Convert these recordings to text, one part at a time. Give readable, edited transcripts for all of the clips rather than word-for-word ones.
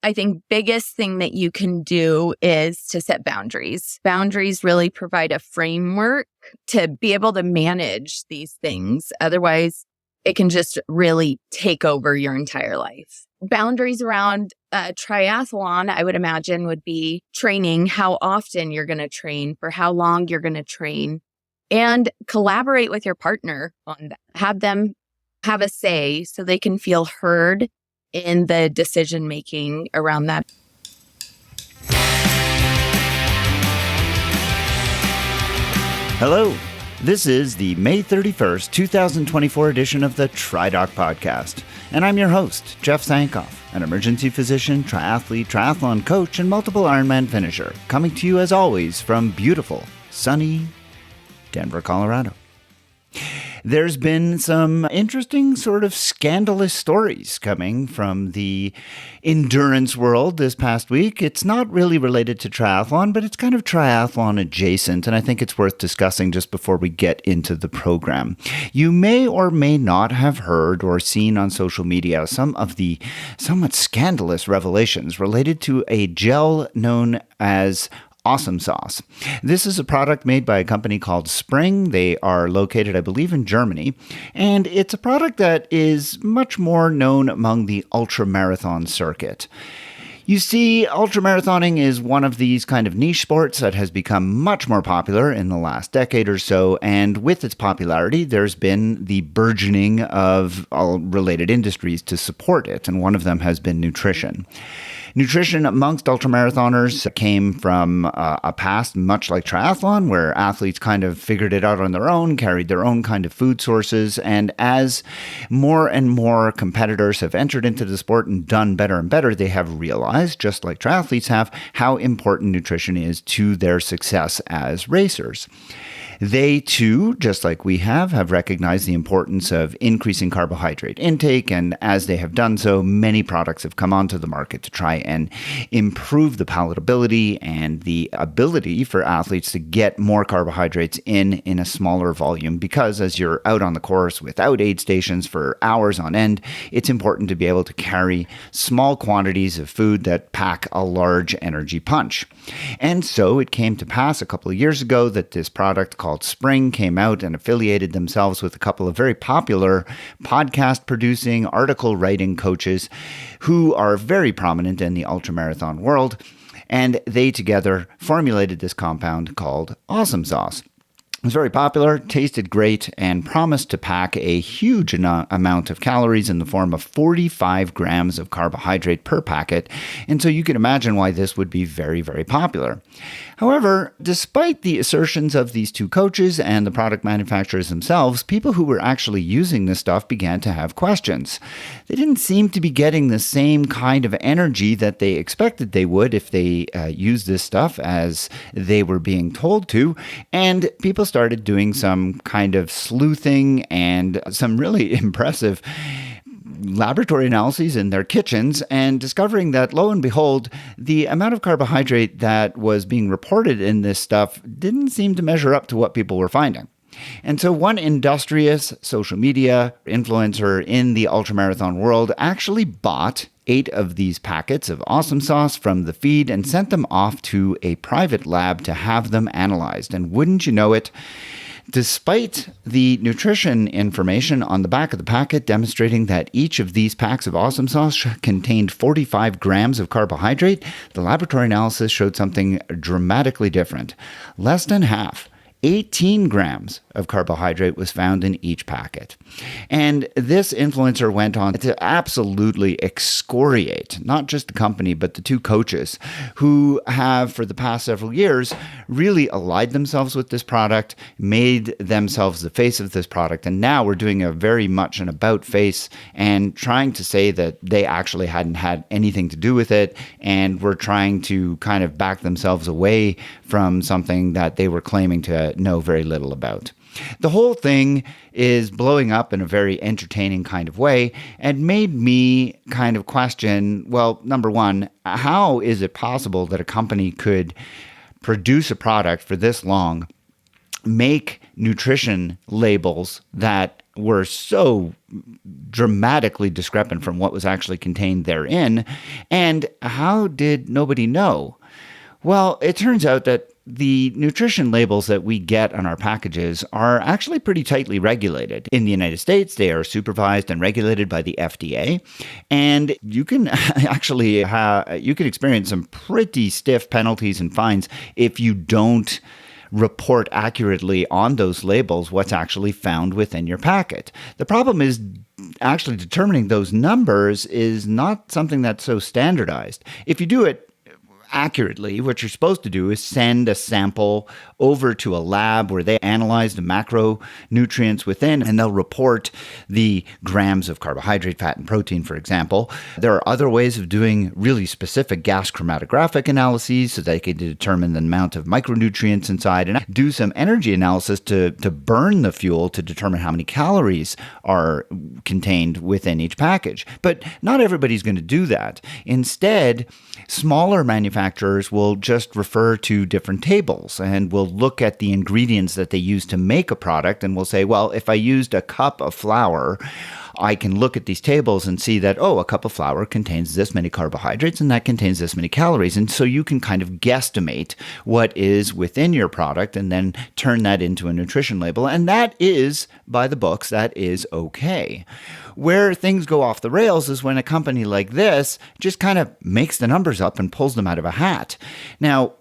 I think biggest thing that you can do is to set boundaries. Boundaries really provide a framework to be able to manage these things. Otherwise, it can just really take over your entire life. Boundaries around triathlon, I would imagine, would be training, how often you're going to train, for how long you're going to train, and collaborate with your partner on that. Have them have a say so they can feel heard in the decision making around that. Hello, this is the May 31st, 2024 edition of the TriDoc Podcast, and I'm your host, Jeff Sankoff, an emergency physician, triathlete, triathlon coach, and multiple Ironman finisher, coming to you as always from beautiful, sunny Denver, Colorado. There's been some interesting sort of scandalous stories coming from the endurance world this past week. It's not really related to triathlon, but it's kind of triathlon adjacent, and I think it's worth discussing just before we get into the program. You may or may not have heard or seen on social media some of the somewhat scandalous revelations related to a gel known as Awesome Sauce. This is a product made by a company called Spring. They are located, I believe, in Germany, and it's a product that is much more known among the ultramarathon circuit. You see, ultramarathoning is one of these kind of niche sports that has become much more popular in the last decade or so, and with its popularity, there's been the burgeoning of all related industries to support it, and one of them has been nutrition. Nutrition amongst ultramarathoners came from a past much like triathlon, where athletes kind of figured it out on their own, carried their own kind of food sources, and as more and more competitors have entered into the sport and done better and better, they have realized, just like triathletes have, how important nutrition is to their success as racers. They, too, just like we have recognized the importance of increasing carbohydrate intake, and as they have done so, many products have come onto the market to try and improve the palatability and the ability for athletes to get more carbohydrates in a smaller volume, because as you're out on the course without aid stations for hours on end, it's important to be able to carry small quantities of food that pack a large energy punch. And so it came to pass a couple of years ago that this product called Spring came out and affiliated themselves with a couple of very popular podcast producing, article writing coaches who are very prominent in the ultramarathon world. And they together formulated this compound called Awesome Sauce. It was very popular, tasted great, and promised to pack a huge amount of calories in the form of 45 grams of carbohydrate per packet, and so you can imagine why this would be very, very popular. However, despite the assertions of these two coaches and the product manufacturers themselves, people who were actually using this stuff began to have questions. They didn't seem to be getting the same kind of energy that they expected they would if they used this stuff as they were being told to, and people started doing some kind of sleuthing and some really impressive laboratory analyses in their kitchens, and discovering that, lo and behold, the amount of carbohydrate that was being reported in this stuff didn't seem to measure up to what people were finding. And so one industrious social media influencer in the ultramarathon world actually bought 8 of these packets of Awesome Sauce from the feed and sent them off to a private lab to have them analyzed. And wouldn't you know it, despite the nutrition information on the back of the packet demonstrating that each of these packs of Awesome Sauce contained 45 grams of carbohydrate, the laboratory analysis showed something dramatically different. Less than half, 18 grams of carbohydrate was found in each packet. And this influencer went on to absolutely excoriate not just the company, but the two coaches who have, for the past several years, really allied themselves with this product, made themselves the face of this product, and now we're doing a very much an about face and trying to say that they actually hadn't had anything to do with it, and were trying to kind of back themselves away from something that they were claiming to know very little about. The whole thing is blowing up in a very entertaining kind of way and made me kind of question, well, number one, how is it possible that a company could produce a product for this long, make nutrition labels that were so dramatically discrepant from what was actually contained therein. And how did nobody know? Well, it turns out that the nutrition labels that we get on our packages are actually pretty tightly regulated. In the United States, they are supervised and regulated by the FDA, and you can actually you can experience some pretty stiff penalties and fines if you don't report accurately on those labels what's actually found within your packet. The problem is actually determining those numbers is not something that's so standardized. If you do it accurately, what you're supposed to do is send a sample over to a lab where they analyze the macronutrients within, and they'll report the grams of carbohydrate, fat, and protein, for example. There are other ways of doing really specific gas chromatographic analyses so they can determine the amount of micronutrients inside and do some energy analysis to burn the fuel to determine how many calories are contained within each package. But not everybody's going to do that. Instead, smaller manufacturers will just refer to different tables and will look at the ingredients that they use to make a product and will say, well, if I used a cup of flour, I can look at these tables and see that, oh, a cup of flour contains this many carbohydrates and that contains this many calories. And so you can kind of guesstimate what is within your product and then turn that into a nutrition label. And that is, by the books, that is okay. Where things go off the rails is when a company like this just kind of makes the numbers up and pulls them out of a hat. Now,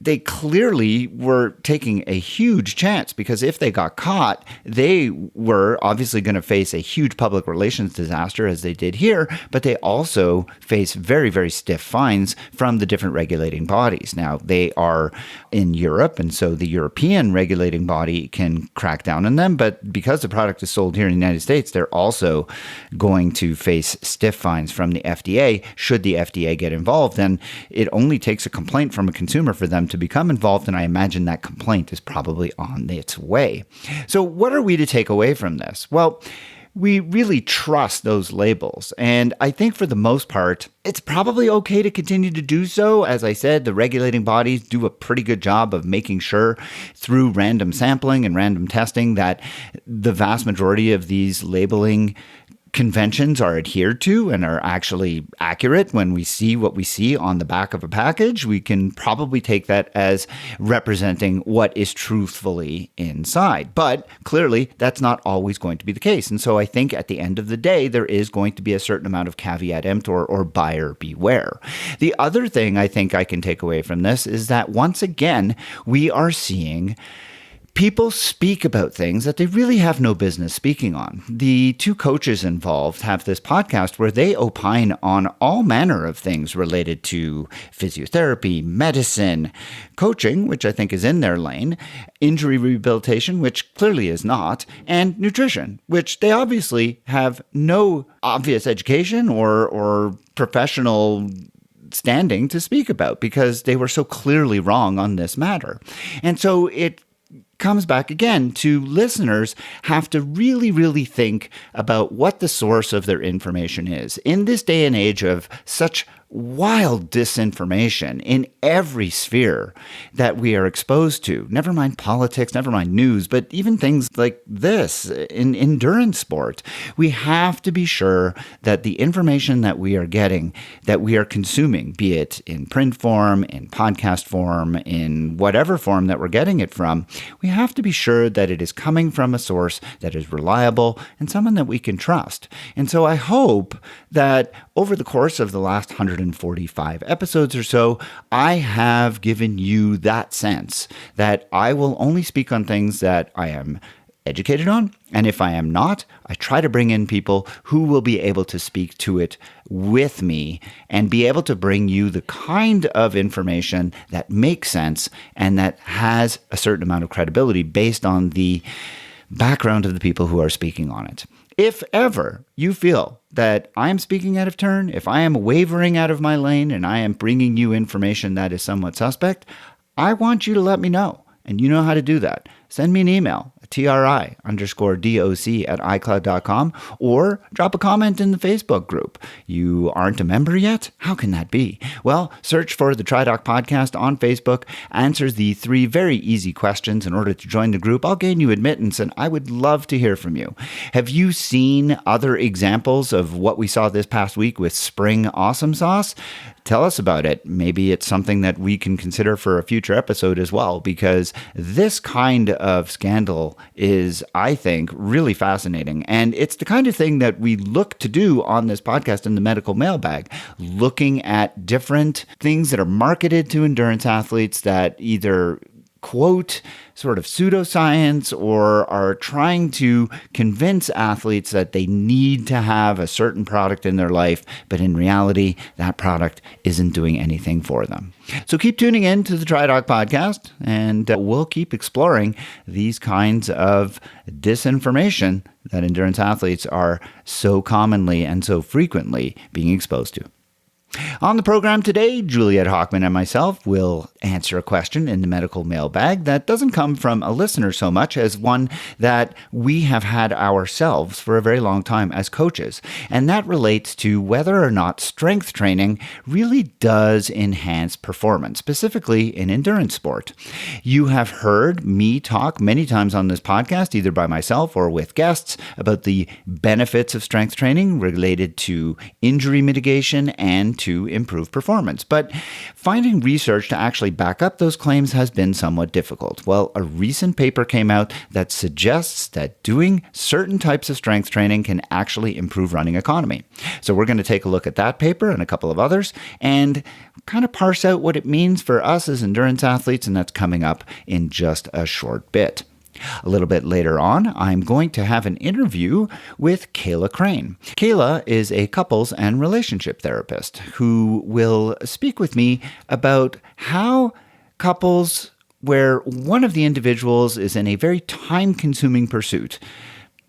they clearly were taking a huge chance, because if they got caught, they were obviously going to face a huge public relations disaster, as they did here, but they also face very, very stiff fines from the different regulating bodies. Now, they are in Europe, and so the European regulating body can crack down on them, but because the product is sold here in the United States, they're also going to face stiff fines from the FDA should the FDA get involved. And it only takes a complaint from a consumer for them to become involved, and I imagine that complaint is probably on its way. So what are we to take away from this? Well, we really trust those labels, and I think for the most part, it's probably okay to continue to do so. As I said, the regulating bodies do a pretty good job of making sure through random sampling and random testing that the vast majority of these labeling conventions are adhered to and are actually accurate. When we see what we see on the back of a package, we can probably take that as representing what is truthfully inside. But clearly, that's not always going to be the case. And so I think at the end of the day, there is going to be a certain amount of caveat emptor, or buyer beware. The other thing I think I can take away from this is that once again, we are seeing people speak about things that they really have no business speaking on. The two coaches involved have this podcast where they opine on all manner of things related to physiotherapy, medicine, coaching, which I think is in their lane, injury rehabilitation, which clearly is not, and nutrition, which they obviously have no obvious education or professional standing to speak about, because they were so clearly wrong on this matter. And so it comes back again to listeners have to really, really think about what the source of their information is. In this day and age of such wild disinformation in every sphere that we are exposed to, never mind politics, never mind news, but even things like this in endurance sport, we have to be sure that the information that we are getting, that we are consuming, be it in print form, in podcast form, in whatever form that we're getting it from, we have to be sure that it is coming from a source that is reliable and someone that we can trust. And so I hope that over the course of the last 145 episodes or so, I have given you that sense that I will only speak on things that I am educated on. And if I am not, I try to bring in people who will be able to speak to it with me and be able to bring you the kind of information that makes sense and that has a certain amount of credibility based on the background of the people who are speaking on it. If ever you feel that I am speaking out of turn, if I am wavering out of my lane and I am bringing you information that is somewhat suspect, I want you to let me know. And you know how to do that. Send me an email at tri_doc@icloud.com, or drop a comment in the Facebook group. You aren't a member yet? How can that be? Well, search for the TriDoc Podcast on Facebook, answer the 3 very easy questions in order to join the group. I'll gain you admittance, and I would love to hear from you. Have you seen other examples of what we saw this past week with Spring Awesome Sauce? Tell us about it. Maybe it's something that we can consider for a future episode as well, because this kind of scandal is, I think, really fascinating. And it's the kind of thing that we look to do on this podcast in the Medical Mailbag, looking at different things that are marketed to endurance athletes that either quote sort of pseudoscience or are trying to convince athletes that they need to have a certain product in their life, but in reality, that product isn't doing anything for them. So keep tuning in to the TriDoc Podcast, and we'll keep exploring these kinds of disinformation that endurance athletes are so commonly and so frequently being exposed to. On the program today, Juliet Hockman and myself will answer a question in the Medical Mailbag that doesn't come from a listener so much as one that we have had ourselves for a very long time as coaches. And that relates to whether or not strength training really does enhance performance, specifically in endurance sport. You have heard me talk many times on this podcast, either by myself or with guests, about the benefits of strength training related to injury mitigation and to improve performance. But finding research to actually back up those claims has been somewhat difficult. Well, a recent paper came out that suggests that doing certain types of strength training can actually improve running economy. So we're going to take a look at that paper and a couple of others and kind of parse out what it means for us as endurance athletes, and that's coming up in just a short bit. A little bit later on, I'm going to have an interview with Kayla Crane. Kayla is a couples and relationship therapist who will speak with me about how couples where one of the individuals is in a very time-consuming pursuit,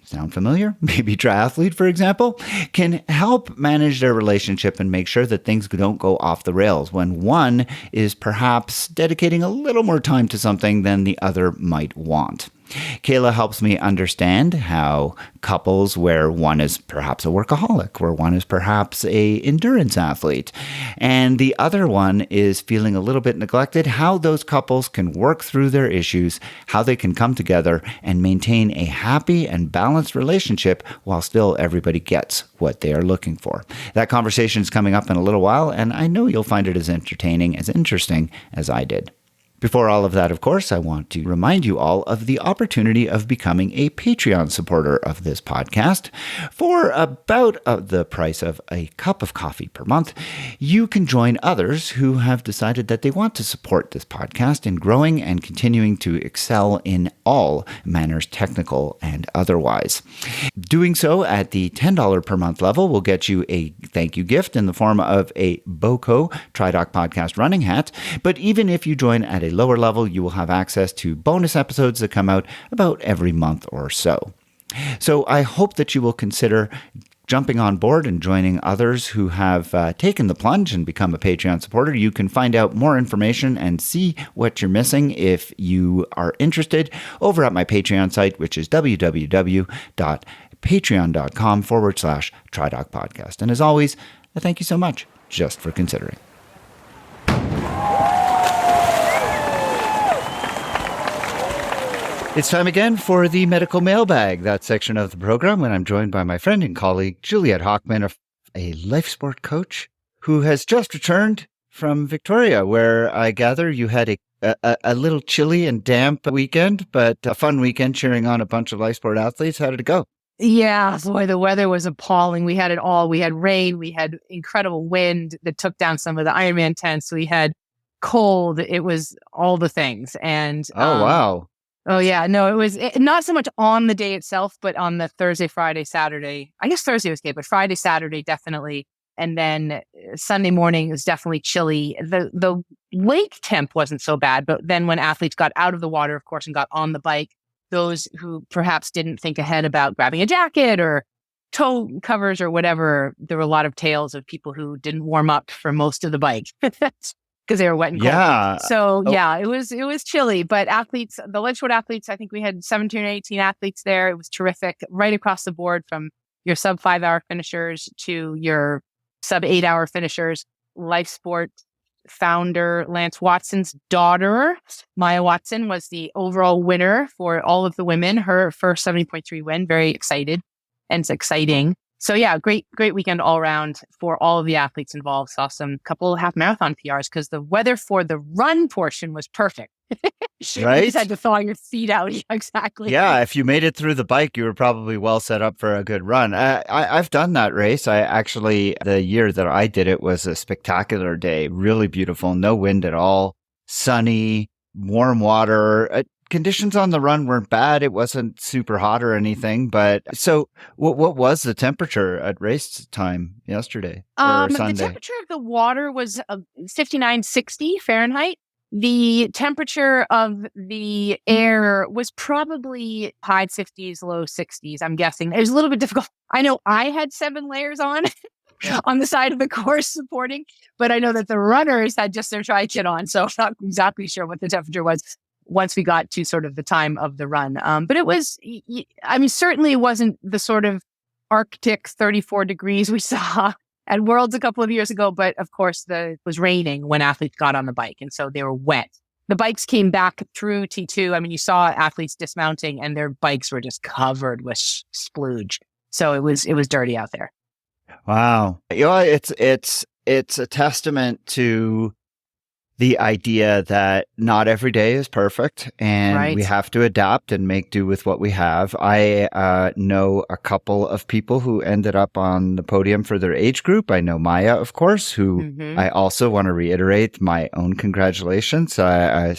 sound familiar? Maybe triathlete, for example, can help manage their relationship and make sure that things don't go off the rails when one is perhaps dedicating a little more time to something than the other might want. Kayla helps me understand how couples where one is perhaps a workaholic, where one is perhaps a endurance athlete, and the other one is feeling a little bit neglected, how those couples can work through their issues, how they can come together and maintain a happy and balanced relationship while still everybody gets what they are looking for. That conversation is coming up in a little while, and I know you'll find it as entertaining, as interesting as I did. Before all of that, of course, I want to remind you all of the opportunity of becoming a Patreon supporter of this podcast. For about the price of a cup of coffee per month, you can join others who have decided that they want to support this podcast in growing and continuing to excel in all manners, technical and otherwise. Doing so at the $10 per month level will get you a thank you gift in the form of a BOCO TriDoc Podcast running hat. But even if you join at a lower level, you will have access to bonus episodes that come out about every month or so. So I hope that you will consider jumping on board and joining others who have taken the plunge and become a Patreon supporter. You can find out more information and see what you're missing if you are interested over at my Patreon site, which is www.patreon.com/TriDoc Podcast. And as always, I thank you so much just for considering. It's time again for the Medical Mailbag, that section of the program when I'm joined by my friend and colleague, Juliet Hockman, a life sport coach who has just returned from Victoria, where I gather you had a little chilly and damp weekend, but a fun weekend cheering on a bunch of life sport athletes. How did it go? Yeah, boy, the weather was appalling. We had it all. We had rain. We had incredible wind that took down some of the Ironman tents. We had cold. It was all the things. And wow. Oh, yeah. No, it was not so much on the day itself, but on the Thursday, Friday, Saturday. I guess Thursday was good, but Friday, Saturday, definitely. And then Sunday morning was definitely chilly. The lake temp wasn't so bad, but then when athletes got out of the water, of course, and got on the bike, those who perhaps didn't think ahead about grabbing a jacket or toe covers or whatever, there were a lot of tales of people who didn't warm up for most of the bike. because they were wet and cold. Yeah. So yeah, it was chilly, but athletes, the Ledgeport athletes, I think we had 17 or 18 athletes there. It was terrific right across the board, from your sub 5 hour finishers to your sub 8 hour finishers. Life Sport founder Lance Watson's daughter, Maya Watson, was the overall winner for all of the women, her first 70.3 win. Very excited, and it's exciting. So yeah, great weekend all around for all of the athletes involved. Saw some couple half marathon PRs because the weather for the run portion was perfect. Right? You just had to thaw your feet out. Yeah, exactly. Yeah, if you made it through the bike, you were probably well set up for a good run. I've done that race. The year that I did it was a spectacular day, really beautiful, no wind at all, sunny, warm water. Conditions on the run weren't bad. It wasn't super hot or anything. But so what was the temperature at race time yesterday or Sunday? The temperature of the water was 59-60 Fahrenheit. The temperature of the air was probably high 50s, low 60s, I'm guessing. It was a little bit difficult. I know I had 7 layers on the side of the course supporting, but I know that the runners had just their tri-kit on. So I'm not exactly sure what the temperature was once we got to sort of the time of the run. But it was, I mean, certainly it wasn't the sort of Arctic 34 degrees we saw at Worlds a couple of years ago. But of course, it was raining when athletes got on the bike. And so they were wet. The bikes came back through T2. I mean, you saw athletes dismounting and their bikes were just covered with splooge. So it was dirty out there. Wow. You know, it's a testament to the idea that not every day is perfect, and we have to adapt and make do with what we have. I know a couple of people who ended up on the podium for their age group. I know Maya, of course, who I also want to reiterate my own congratulations.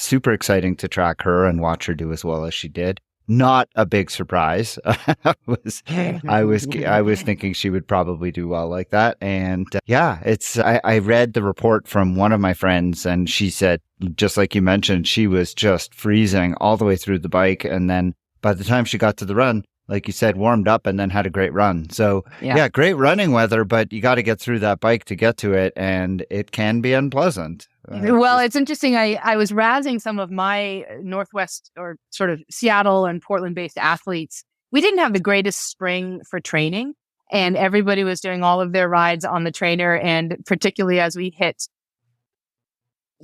Super exciting to track her and watch her do as well as she did. Not a big surprise. I was thinking she would probably do well like that. And I read the report from one of my friends, and she said, just like you mentioned, she was just freezing all the way through the bike. And then by the time she got to the run, like you said, warmed up and then had a great run. So great running weather, but you got to get through that bike to get to it. And it can be unpleasant. Well, it's interesting. I was razzing some of my Northwest or sort of Seattle and Portland based athletes. We didn't have the greatest spring for training, and everybody was doing all of their rides on the trainer. And particularly as we hit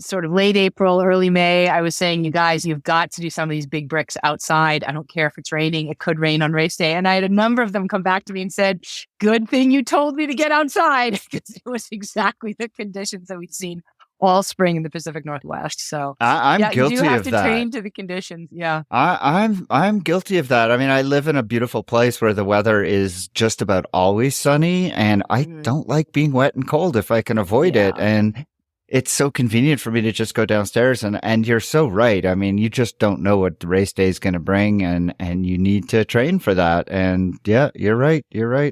sort of late April, early May, I was saying, you guys, you've got to do some of these big bricks outside. I don't care if it's raining. It could rain on race day. And I had a number of them come back to me and said, good thing you told me to get outside, because it was exactly the conditions that we'd seen all spring in the Pacific Northwest. So I'm guilty of that. You have to train to the conditions. Yeah. I'm guilty of that. I mean, I live in a beautiful place where the weather is just about always sunny, and I don't like being wet and cold if I can avoid it. And it's so convenient for me to just go downstairs, and you're so right. I mean, you just don't know what the race day is going to bring, and you need to train for that. And yeah, you're right.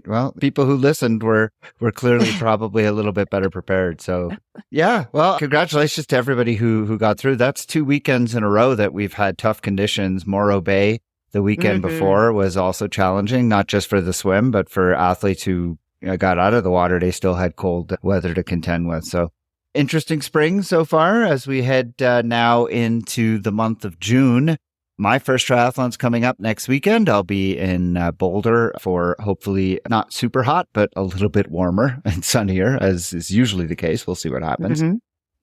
Well, people who listened were clearly probably a little bit better prepared. So yeah, well, congratulations to everybody who got through. That's 2 weekends in a row that we've had tough conditions. Morro Bay the weekend before was also challenging, not just for the swim, but for athletes who got out of the water. They still had cold weather to contend with. So interesting spring so far as we head now into the month of June. My first triathlon's coming up next weekend. I'll be in Boulder for hopefully not super hot, but a little bit warmer and sunnier, as is usually the case. We'll see what happens.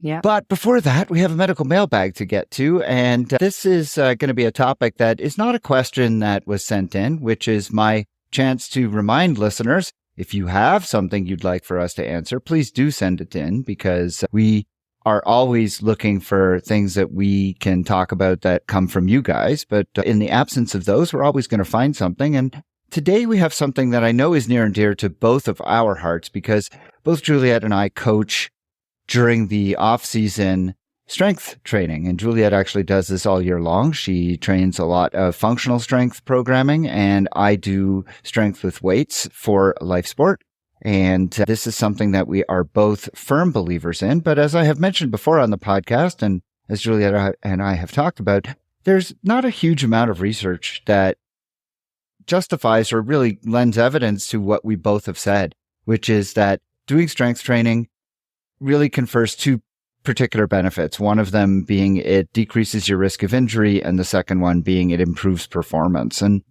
Yeah. But before that, we have a medical mailbag to get to. And this is going to be a topic that is not a question that was sent in, which is my chance to remind listeners, if you have something you'd like for us to answer, please do send it in, because we are always looking for things that we can talk about that come from you guys. But in the absence of those, we're always going to find something. And today we have something that I know is near and dear to both of our hearts, because both Juliet and I coach during the off-season strength training. And Juliet actually does this all year long. She trains a lot of functional strength programming, and I do strength with weights for Life Sport. And this is something that we are both firm believers in. But as I have mentioned before on the podcast, and as Juliet and I have talked about, there's not a huge amount of research that justifies or really lends evidence to what we both have said, which is that doing strength training really confers two particular benefits, one of them being it decreases your risk of injury, and the second one being it improves performance. And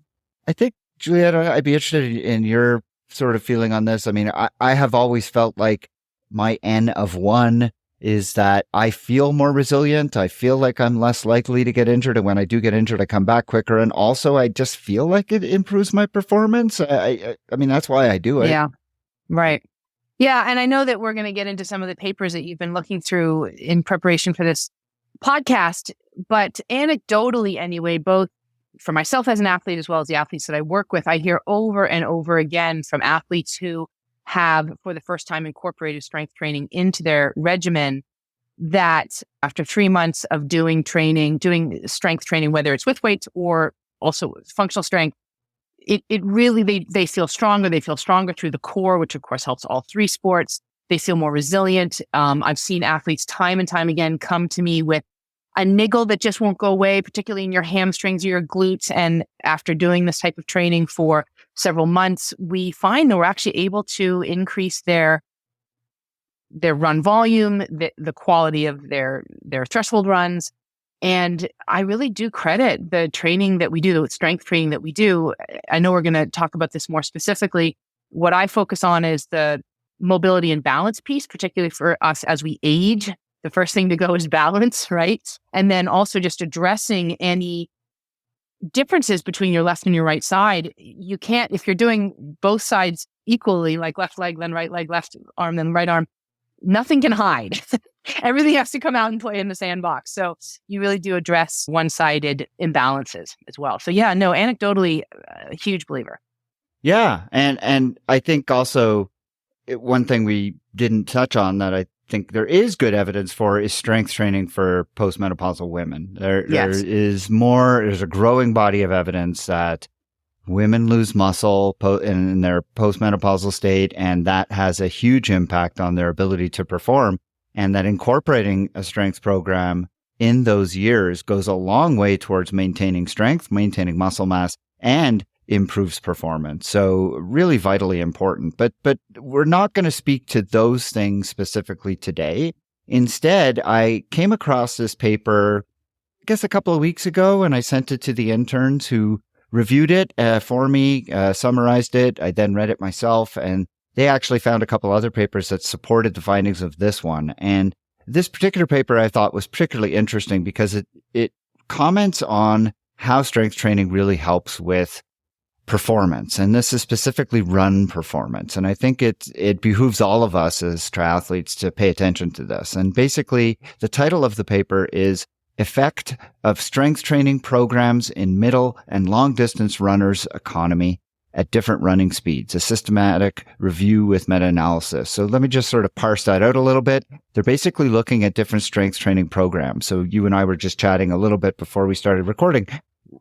I think, Juliet, I'd be interested in your sort of feeling on this. I mean, I have always felt like my N of 1 is that I feel more resilient. I feel like I'm less likely to get injured. And when I do get injured, I come back quicker. And also, I just feel like it improves my performance. I mean, that's why I do it. Yeah, right. Yeah. And I know that we're going to get into some of the papers that you've been looking through in preparation for this podcast. But anecdotally, anyway, both for myself as an athlete as well as the athletes that I work with, I hear over and over again from athletes who have, for the first time, incorporated strength training into their regimen, that after 3 months of doing strength training, whether it's with weights or also functional strength, it really, they feel stronger. They feel stronger through the core, which of course helps all three sports. They feel more resilient. I've seen athletes time and time again come to me with a niggle that just won't go away, particularly in your hamstrings or your glutes. And after doing this type of training for several months, we find that we're actually able to increase their run volume, the quality of their threshold runs. And I really do credit the training that we do, the strength training that we do. I know we're going to talk about this more specifically. What I focus on is the mobility and balance piece, particularly for us as we age. The first thing to go is balance, right? And then also just addressing any differences between your left and your right side. You can't, if you're doing both sides equally, like left leg, then right leg, left arm, then right arm, nothing can hide. Everything has to come out and play in the sandbox. So you really do address one-sided imbalances as well. So yeah, no, anecdotally, a huge believer. Yeah. And I think also one thing we didn't touch on that I think there is good evidence for is strength training for postmenopausal women. There's a growing body of evidence that women lose muscle in their postmenopausal state, and that has a huge impact on their ability to perform. And that incorporating a strength program in those years goes a long way towards maintaining strength, maintaining muscle mass, and improves performance. So really vitally important. But we're not going to speak to those things specifically today. Instead, I came across this paper, I guess a couple of weeks ago, and I sent it to the interns who reviewed it for me, summarized it. I then read it myself, and they actually found a couple other papers that supported the findings of this one. And this particular paper I thought was particularly interesting because it comments on how strength training really helps with performance. And this is specifically run performance. And I think it behooves all of us as triathletes to pay attention to this. And basically, the title of the paper is Effect of Strength Training Programs in Middle and Long Distance Runners' Economy at Different Running Speeds, a systematic review with meta-analysis. So let me just sort of parse that out a little bit. They're basically looking at different strength training programs. So you and I were just chatting a little bit before we started recording.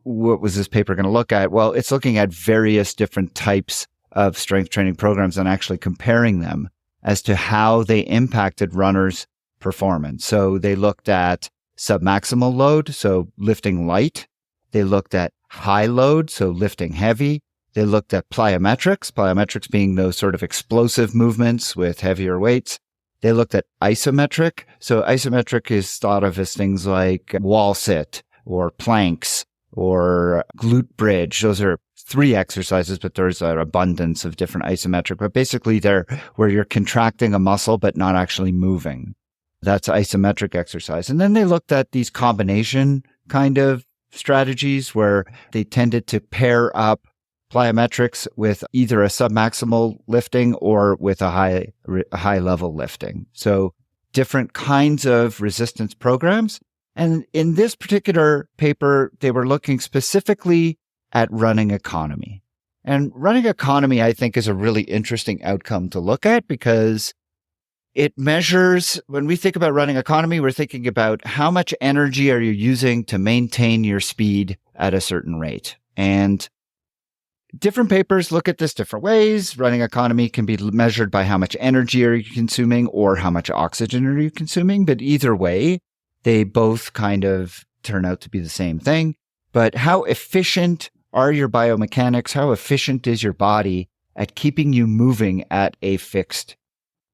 What was this paper going to look at? Well, it's looking at various different types of strength training programs and actually comparing them as to how they impacted runners' performance. So they looked at submaximal load, so lifting light. They looked at high load, so lifting heavy. They looked at plyometrics being those sort of explosive movements with heavier weights. They looked at isometric. So isometric is thought of as things like wall sit or planks or glute bridge. Those are 3 exercises, but there's an abundance of different isometric. But basically they're where you're contracting a muscle but not actually moving. That's isometric exercise. And then they looked at these combination kind of strategies where they tended to pair up plyometrics with either a submaximal lifting or with a high level lifting. So different kinds of resistance programs. And in this particular paper, they were looking specifically at running economy. And running economy, I think, is a really interesting outcome to look at because it measures, when we think about running economy, we're thinking about how much energy are you using to maintain your speed at a certain rate. And different papers look at this different ways. Running economy can be measured by how much energy are you consuming or how much oxygen are you consuming. But either way, they both kind of turn out to be the same thing. But how efficient are your biomechanics? How efficient is your body at keeping you moving at a fixed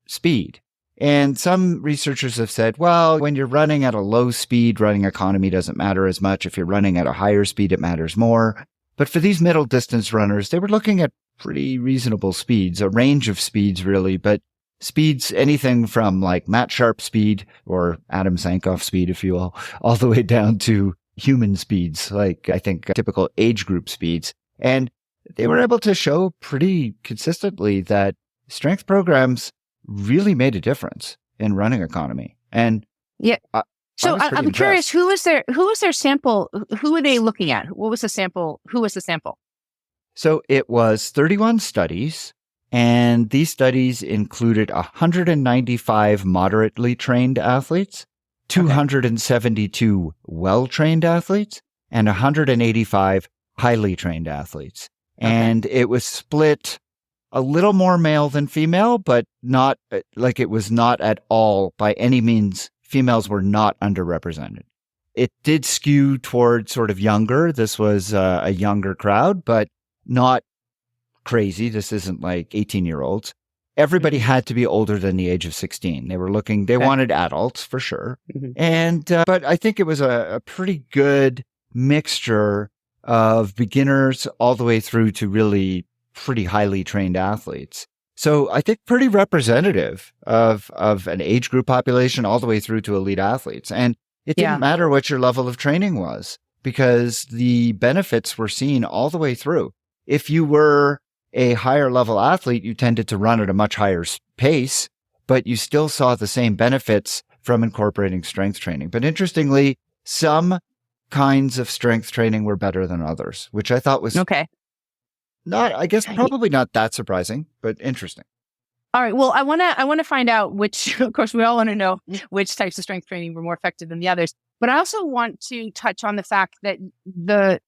speed? And some researchers have said, well, when you're running at a low speed, running economy doesn't matter as much. If you're running at a higher speed, it matters more. But for these middle distance runners, they were looking at pretty reasonable speeds, a range of speeds really, but speeds anything from like Matt Sharp speed or Adam Sankoff speed, if you will, all the way down to human speeds, like I think typical age group speeds. And they were able to show pretty consistently that strength programs really made a difference in running economy. And yeah. So I'm curious, who was their sample? Who were they looking at? What was the sample? Who was the sample? So it was 31 studies, and these studies included 195 moderately trained athletes, 272 well-trained athletes, and 185 highly trained athletes. Okay. And it was split a little more male than female, but not like it was not at all by any means. Females were not underrepresented. It did skew toward sort of younger. This was a younger crowd, but not crazy. This isn't like 18-year-olds. Everybody had to be older than the age of 16. They wanted adults for sure. Mm-hmm. And, but I think it was a pretty good mixture of beginners all the way through to really pretty highly trained athletes. So I think pretty representative of an age group population all the way through to elite athletes. And it didn't matter what your level of training was because the benefits were seen all the way through. If you were a higher level athlete, you tended to run at a much higher pace, but you still saw the same benefits from incorporating strength training. But interestingly, some kinds of strength training were better than others, which I thought was probably not that surprising, but interesting. All right. Well, I want to find out which, of course, we all want to know which types of strength training were more effective than the others. But I also want to touch on the fact that the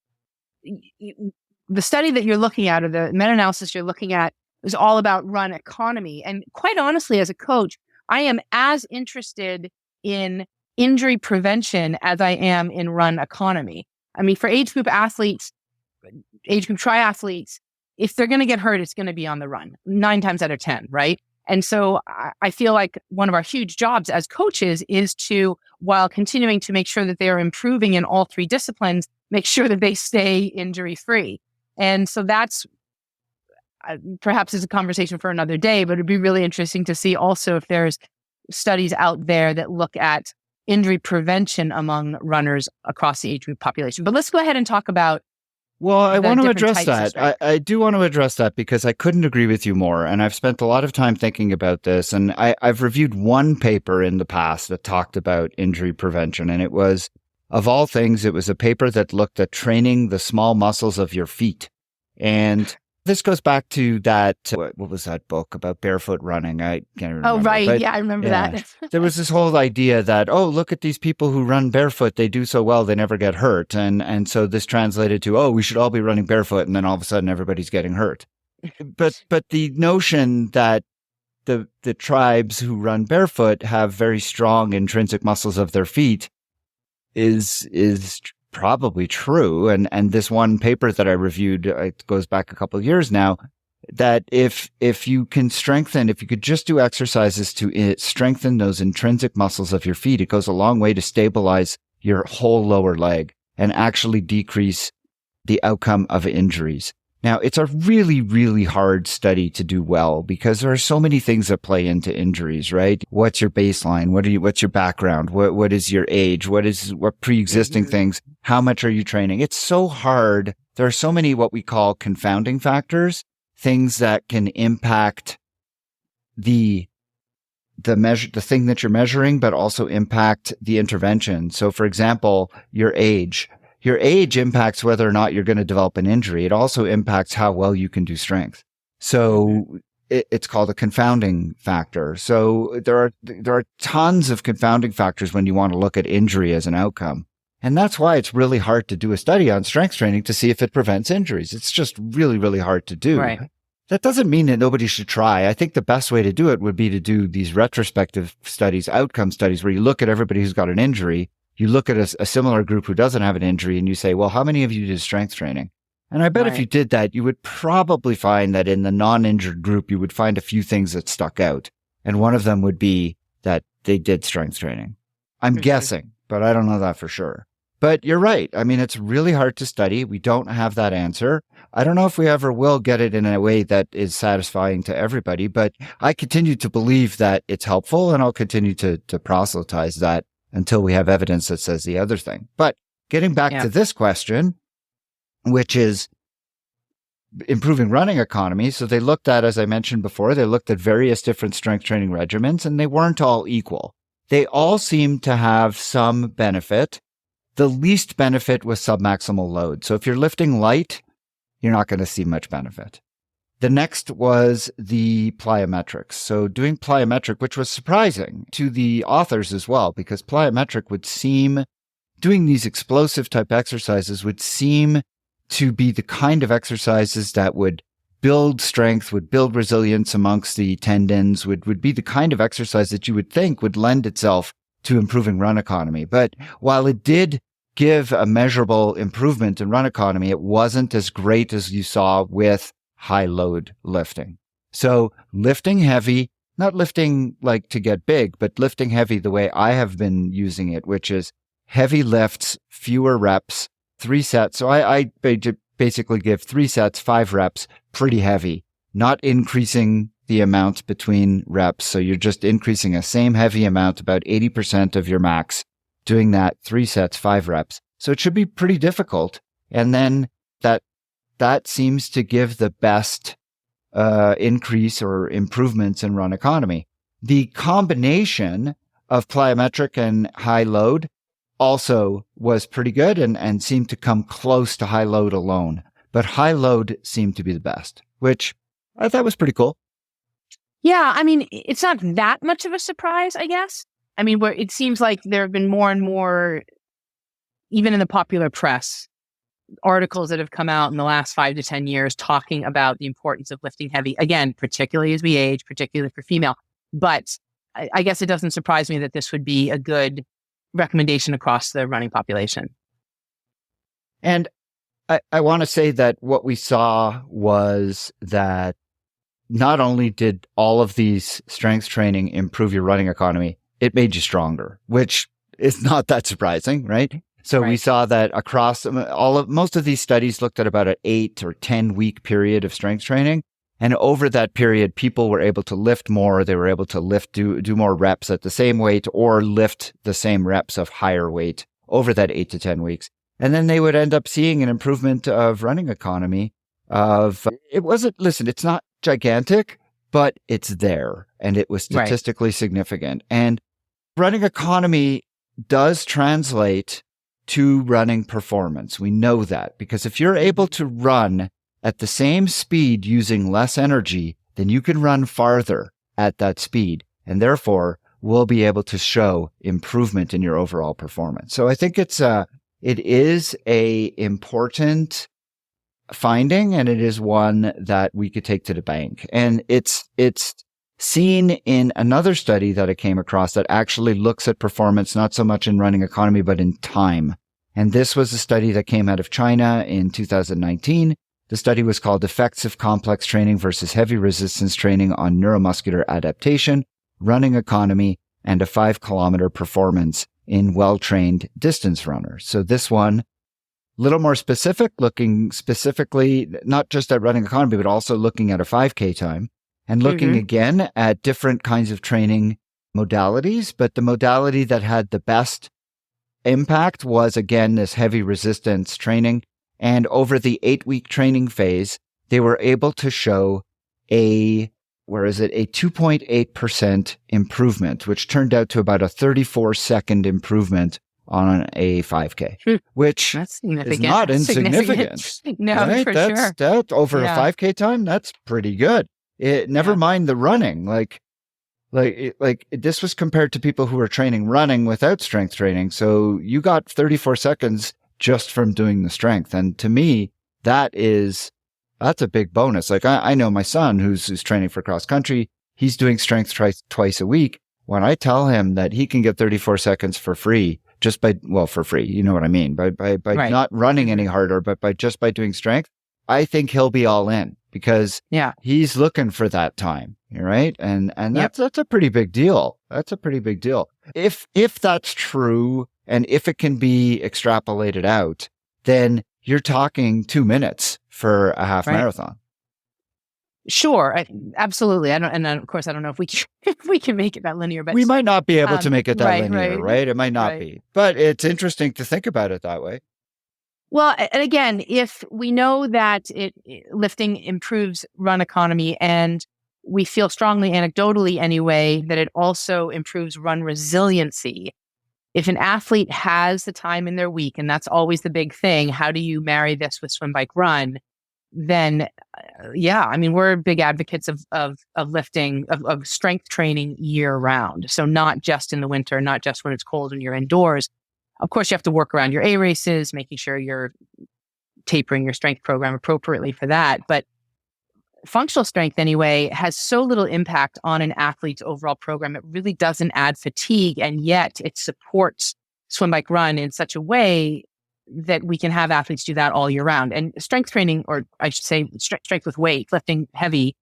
study that you're looking at, or the meta-analysis you're looking at, is all about run economy. And quite honestly, as a coach, I am as interested in injury prevention as I am in run economy. I mean, for age group athletes, age group triathletes, if they're going to get hurt, it's going to be on the run 9 times out of 10, right? And so I feel like one of our huge jobs as coaches is to, while continuing to make sure that they are improving in all 3 disciplines, make sure that they stay injury free. And so that's perhaps is a conversation for another day, but it'd be really interesting to see also if there's studies out there that look at injury prevention among runners across the age group population. But let's go ahead and talk about. Well, I want to address that. I do want to address that because I couldn't agree with you more. And I've spent a lot of time thinking about this. And I've reviewed one paper in the past that talked about injury prevention. And it was, of all things, it was a paper that looked at training the small muscles of your feet. And this goes back to that, what was that book about barefoot running? I can't remember. Oh, right. But, I remember that. There was this whole idea that, oh, look at these people who run barefoot. They do so well, they never get hurt. And so this translated to, oh, we should all be running barefoot. And then all of a sudden everybody's getting hurt. But the notion that the tribes who run barefoot have very strong intrinsic muscles of their feet is probably true. And this one paper that I reviewed, it goes back a couple of years now, that if you could just do exercises to strengthen those intrinsic muscles of your feet, it goes a long way to stabilize your whole lower leg and actually decrease the outcome of injuries. Now, it's a really, really hard study to do well because there are so many things that play into injuries, right? What's your baseline? What's your background? What is your age? What pre-existing things? How much are you training? It's so hard. There are so many what we call confounding factors, things that can impact the thing that you're measuring, but also impact the intervention. So for example, your age. Your age impacts whether or not you're going to develop an injury. It also impacts how well you can do strength. So it's called a confounding factor. So there are tons of confounding factors when you want to look at injury as an outcome. And that's why it's really hard to do a study on strength training to see if it prevents injuries. It's just really, really hard to do. Right. That doesn't mean that nobody should try. I think the best way to do it would be to do these retrospective studies, outcome studies, where you look at everybody who's got an injury. You look at a similar group who doesn't have an injury and you say, well, how many of you did strength training? And I bet if you did that, you would probably find that in the non-injured group, you would find a few things that stuck out. And one of them would be that they did strength training. I'm guessing, but I don't know that for sure. But you're right. I mean, it's really hard to study. We don't have that answer. I don't know if we ever will get it in a way that is satisfying to everybody, but I continue to believe that it's helpful, and I'll continue to proselytize that until we have evidence that says the other thing. But getting back to this question, which is improving running economy. So they looked at, as I mentioned before, they looked at various different strength training regimens, and they weren't all equal. They all seemed to have some benefit. The least benefit was submaximal load. So if you're lifting light, you're not going to see much benefit. The next was the plyometrics. So doing plyometric, which was surprising to the authors as well, because plyometric would seem, doing these explosive type exercises would seem to be the kind of exercises that would build strength, would build resilience amongst the tendons, would be the kind of exercise that you would think would lend itself to improving run economy. But while it did give a measurable improvement in run economy, it wasn't as great as you saw with high load lifting. So lifting heavy, not lifting like to get big, but lifting heavy the way I have been using it, which is heavy lifts, fewer reps, 3 sets. So I basically give 3 sets, 5 reps, pretty heavy, not increasing the amount between reps. So you're just increasing a same heavy amount, about 80% of your max, doing that 3 sets, 5 reps. So it should be pretty difficult. And then that seems to give the best increase or improvements in run economy. The combination of plyometric and high load also was pretty good and seemed to come close to high load alone. But high load seemed to be the best, which I thought was pretty cool. Yeah, I mean, it's not that much of a surprise, I guess. I mean, where it seems like there have been more and more, even in the popular press, articles that have come out in the last 5 to 10 years talking about the importance of lifting heavy, again, particularly as we age, particularly for female. But I guess it doesn't surprise me that this would be a good recommendation across the running population. And I want to say that what we saw was that not only did all of these strength training improve your running economy, it made you stronger, which is not that surprising, right? So we saw that across most of these studies looked at about an 8 or 10 week period of strength training. And over that period, people were able to lift more. They were able to do more reps at the same weight or lift the same reps of higher weight over that 8 to 10 weeks. And then they would end up seeing an improvement of running economy it's not gigantic, but it's there. And it was statistically significant. And running economy does translate to running performance. We know that because if you're able to run at the same speed using less energy, then you can run farther at that speed and therefore will be able to show improvement in your overall performance. So I think it is a important finding, and it is one that we could take to the bank. And it's seen in another study that I came across that actually looks at performance, not so much in running economy, but in time. And this was a study that came out of China in 2019. The study was called Effects of Complex Training versus Heavy Resistance Training on Neuromuscular Adaptation, Running Economy, and a 5-kilometer performance in well-trained distance runners. So this one, a little more specific, looking specifically not just at running economy, but also looking at a 5K time and looking again at different kinds of training modalities. But the modality that had the best impact was, again, this heavy resistance training. And over the 8-week training phase, they were able to show a 2.8% improvement, which turned out to about a 34-second improvement on a 5K, which is not insignificant. No, right? for sure. That over a 5K time, that's pretty good. Never mind the running. Like this was compared to people who were training running without strength training. So you got 34 seconds just from doing the strength. And to me, that's a big bonus. Like I know my son who's training for cross country, he's doing strength twice a week. When I tell him that he can get 34 seconds for free, for free, you know what I mean? By not running any harder, but by doing strength, I think he'll be all in because he's looking for that time, right? And that's a pretty big deal. That's a pretty big deal. If that's true and if it can be extrapolated out, then you're talking 2 minutes for a half marathon. Sure, absolutely. Of course, I don't know if we can, if we can make it that linear, but we might not be able to make it that linear, right? It might not be, but it's interesting to think about it that way. Well, and again, if we know that lifting improves run economy, and we feel strongly, anecdotally anyway, that it also improves run resiliency. If an athlete has the time in their week, and that's always the big thing, how do you marry this with swim, bike, run? Then, I mean, we're big advocates of lifting, of strength training year round. So not just in the winter, not just when it's cold and you're indoors. Of course, you have to work around your A races, making sure you're tapering your strength program appropriately for that. But functional strength, anyway, has so little impact on an athlete's overall program. It really doesn't add fatigue, and yet it supports swim, bike, run in such a way that we can have athletes do that all year round. And strength training, or I should say strength with weight, lifting heavy,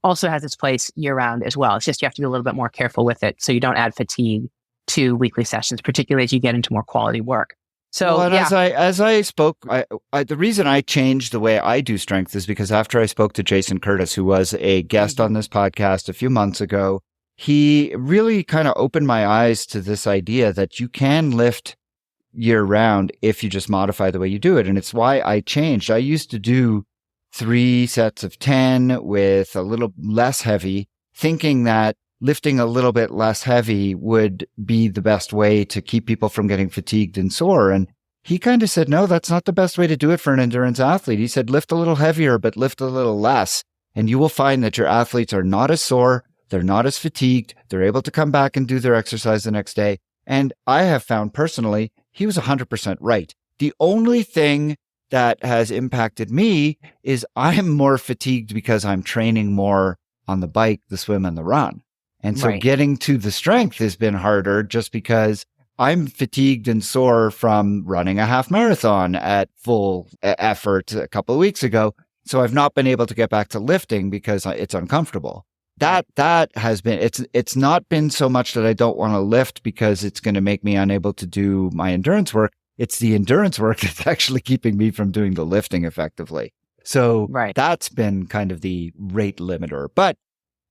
also has its place year round as well. It's just you have to be a little bit more careful with it so you don't add fatigue to weekly sessions, particularly as you get into more quality work. So, as I spoke, the reason I changed the way I do strength is because after I spoke to Jason Curtis, who was a guest on this podcast a few months ago, he really kind of opened my eyes to this idea that you can lift year round if you just modify the way you do it. And it's why I changed. I used to do 3 sets of 10 with a little less heavy, thinking that lifting a little bit less heavy would be the best way to keep people from getting fatigued and sore. And he kind of said, no, that's not the best way to do it for an endurance athlete. He said, lift a little heavier, but lift a little less. And you will find that your athletes are not as sore. They're not as fatigued. They're able to come back and do their exercise the next day. And I have found personally, he was 100% right. The only thing that has impacted me is I'm more fatigued because I'm training more on the bike, the swim, and the run. And so getting to the strength has been harder just because I'm fatigued and sore from running a half marathon at full effort a couple of weeks ago. So I've not been able to get back to lifting because it's uncomfortable. That has been, it's not been so much that I don't want to lift because it's going to make me unable to do my endurance work. It's the endurance work that's actually keeping me from doing the lifting effectively. So that's been kind of the rate limiter. But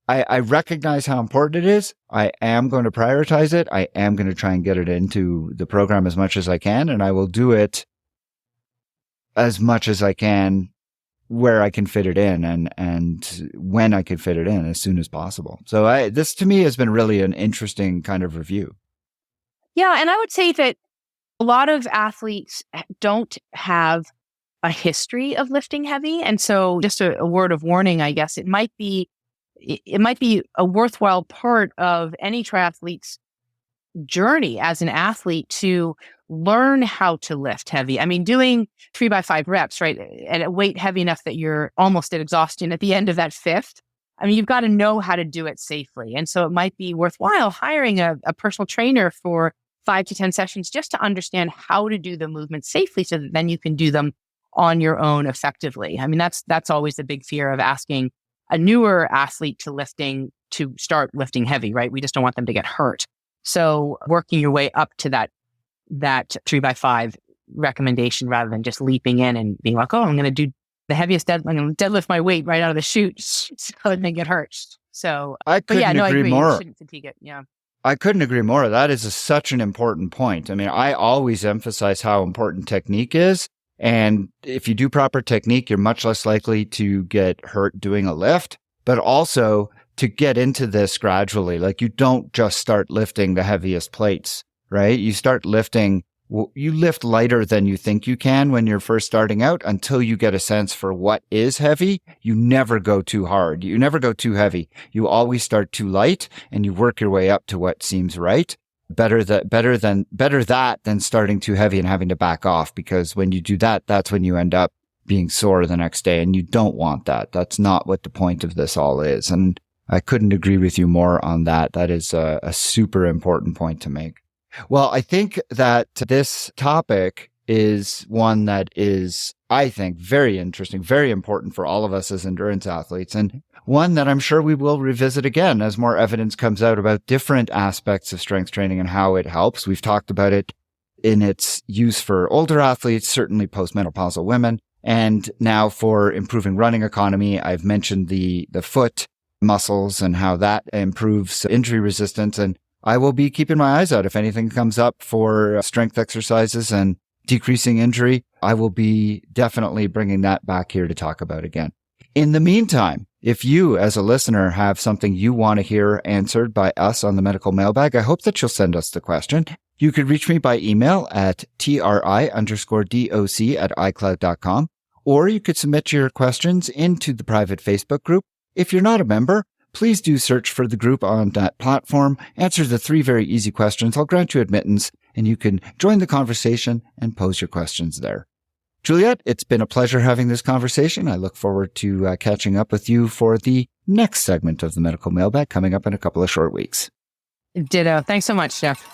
I recognize how important it is. I am going to prioritize it. I am going to try and get it into the program as much as I can, and I will do it as much as I can where I can fit it in and when I can fit it in as soon as possible. So this to me has been really an interesting kind of review. Yeah, and I would say that a lot of athletes don't have a history of lifting heavy. And so just a word of warning, I guess, it might be a worthwhile part of any triathlete's journey as an athlete to learn how to lift heavy. I mean, doing 3x5 reps, right, at a weight heavy enough that you're almost at exhaustion at the end of that fifth. I mean, you've got to know how to do it safely. And so it might be worthwhile hiring a personal trainer for 5 to 10 sessions just to understand how to do the movements safely so that then you can do them on your own effectively. I mean, that's always the big fear of asking a newer athlete to start lifting heavy, right? We just don't want them to get hurt. So working your way up to that 3x5 recommendation rather than just leaping in and being like, oh, I'm going to do the heaviest I'm going to deadlift my weight right out of the chute so and then get hurt. So I couldn't agree more. You shouldn't fatigue it. Yeah. I couldn't agree more. That is such an important point. I mean, I always emphasize how important technique is. And if you do proper technique, you're much less likely to get hurt doing a lift, but also to get into this gradually. Like you don't just start lifting the heaviest plates, right? You start lifting, you lift lighter than you think you can when you're first starting out until you get a sense for what is heavy. You never go too hard. You never go too heavy. You always start too light and you work your way up to what seems right. Better that than starting too heavy and having to back off, because when you do that, that's when you end up being sore the next day, and you don't want that. That's not what the point of this all is. And I couldn't agree with you more on that. That is a super important point to make. Well, I think that this topic is one that is, I think, very interesting, very important for all of us as endurance athletes, and one that I'm sure we will revisit again as more evidence comes out about different aspects of strength training and how it helps. We've talked about it in its use for older athletes, certainly postmenopausal women, and now for improving running economy. I've mentioned the foot muscles and how that improves injury resistance, and I will be keeping my eyes out if anything comes up for strength exercises and decreasing injury. I will be definitely bringing that back here to talk about again. In the meantime, if you as a listener have something you want to hear answered by us on the Medical Mailbag, I hope that you'll send us the question. You could reach me by email at tri_doc@icloud.com, or you could submit your questions into the private Facebook group. If you're not a member, please do search for the group on that platform. Answer the 3 very easy questions. I'll grant you admittance, and you can join the conversation and pose your questions there. Juliet, it's been a pleasure having this conversation. I look forward to catching up with you for the next segment of the Medical Mailbag coming up in a couple of short weeks. Ditto. Thanks so much, Jeff.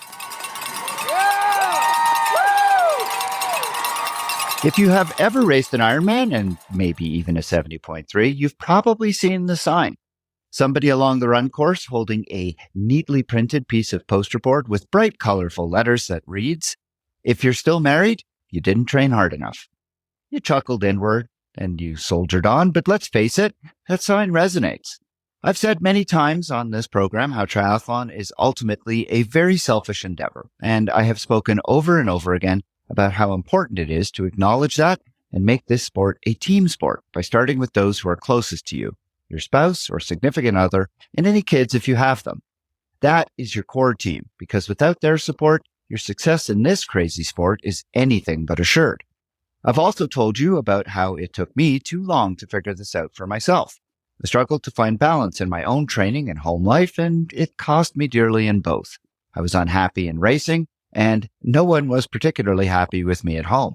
If you have ever raced an Ironman and maybe even a 70.3, you've probably seen the sign. Somebody along the run course holding a neatly printed piece of poster board with bright, colorful letters that reads, "If you're still married, you didn't train hard enough." You chuckled inward and you soldiered on, but let's face it, that sign resonates. I've said many times on this program how triathlon is ultimately a very selfish endeavor, and I have spoken over and over again about how important it is to acknowledge that and make this sport a team sport by starting with those who are closest to you, your spouse or significant other, and any kids if you have them. That is your core team, because without their support, your success in this crazy sport is anything but assured. I've also told you about how it took me too long to figure this out for myself. I struggled to find balance in my own training and home life, and it cost me dearly in both. I was unhappy in racing, and no one was particularly happy with me at home.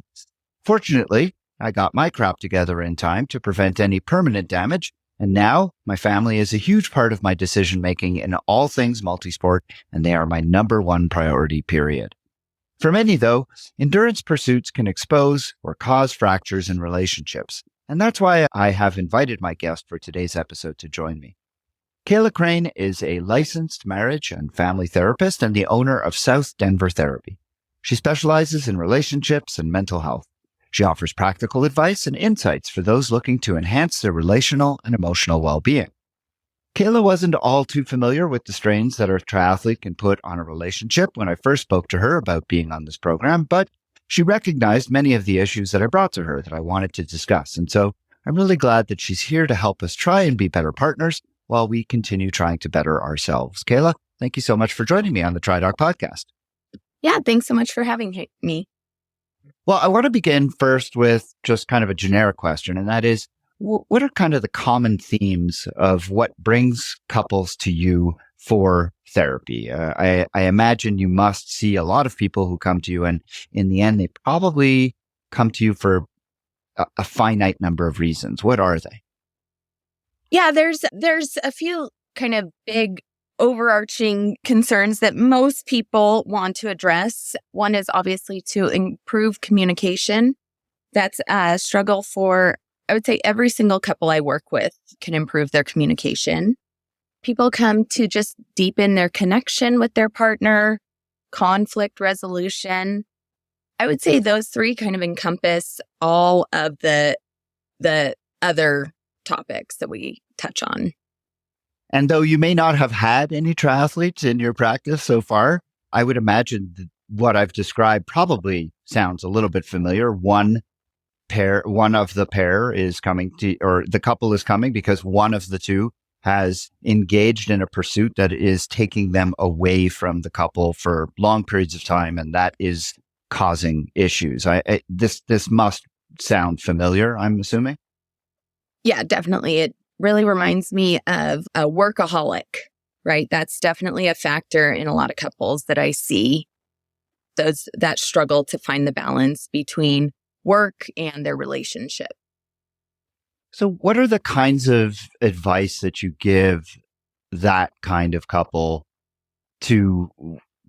Fortunately, I got my crap together in time to prevent any permanent damage, and now my family is a huge part of my decision-making in all things multisport, and they are my number one priority, period. For many, though, endurance pursuits can expose or cause fractures in relationships, and that's why I have invited my guest for today's episode to join me. Kayla Crane is a licensed marriage and family therapist and the owner of South Denver Therapy. She specializes in relationships and mental health. She offers practical advice and insights for those looking to enhance their relational and emotional well-being. Kayla wasn't all too familiar with the strains that a triathlete can put on a relationship when I first spoke to her about being on this program, but she recognized many of the issues that I brought to her that I wanted to discuss. And so I'm really glad that she's here to help us try and be better partners while we continue trying to better ourselves. Kayla, thank you so much for joining me on the TriDoc podcast. Yeah, thanks so much for having me. Well, I want to begin first with just kind of a generic question, and that is, what are kind of the common themes of what brings couples to you for therapy? I imagine you must see a lot of people who come to you, and in the end, they probably come to you for a finite number of reasons. What are they? Yeah, there's a few kind of big overarching concerns that most people want to address. One is obviously to improve communication. That's a struggle for, I would say, every single couple I work with can improve their communication. People come to just deepen their connection with their partner, conflict resolution. I would say those 3 kind of encompass all of the other topics that we touch on. And though you may not have had any triathletes in your practice so far, I would imagine that what I've described probably sounds a little bit familiar. One of the pair is coming to, or the couple is coming because one of the two has engaged in a pursuit that is taking them away from the couple for long periods of time, and that is causing issues. This must sound familiar, I'm assuming. Yeah, definitely. It really reminds me of a workaholic, right? That's definitely a factor in a lot of couples that I see. Those that struggle to find the balance between work and their relationship. So what are the kinds of advice that you give that kind of couple to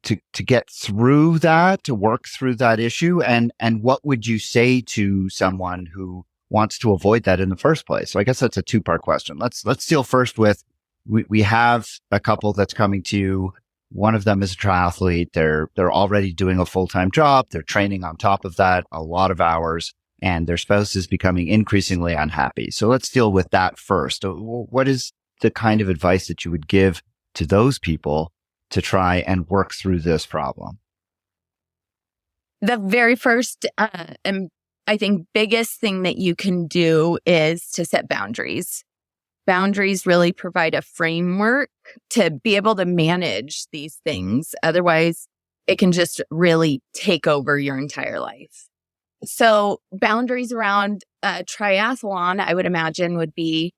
to get through that, to work through that issue? And what would you say to someone who wants to avoid that in the first place? So I guess that's a two-part question. Let's deal first with, we have a couple that's coming to you. One of them is a triathlete. They're already doing a full-time job. They're training on top of that a lot of hours, and their spouse is becoming increasingly unhappy. So let's deal with that first. What is the kind of advice that you would give to those people to try and work through this problem? The very first, and I think biggest thing that you can do is to set boundaries. Boundaries really provide a framework to be able to manage these things. Otherwise, it can just really take over your entire life. So boundaries around a triathlon, I would imagine, would be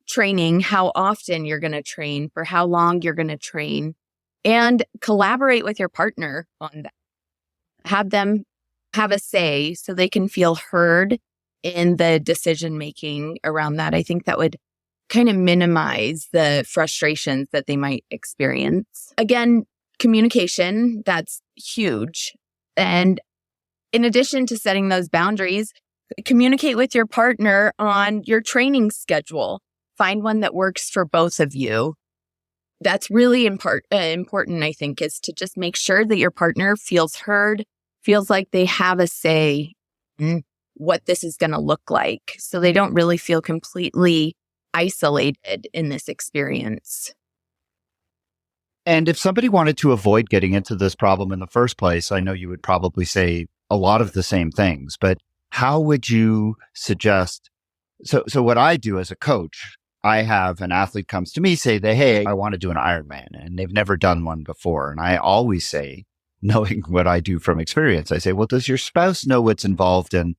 training, how often you're going to train, for how long you're going to train, and collaborate with your partner on that. Have them have a say so they can feel heard in the decision making around that. I think that would kind of minimize the frustrations that they might experience. Again, communication, that's huge. And in addition to setting those boundaries, communicate with your partner on your training schedule. Find one that works for both of you. That's really important, I think, is to just make sure that your partner feels heard, feels like they have a say in what this is going to look like, so they don't really feel completely isolated in this experience. And if somebody wanted to avoid getting into this problem in the first place, I know you would probably say a lot of the same things, but how would you suggest? So what I do as a coach, I have an athlete comes to me, say that, hey, I want to do an Ironman, and they've never done one before. And I always say, knowing what I do from experience, I say, well, does your spouse know what's involved, and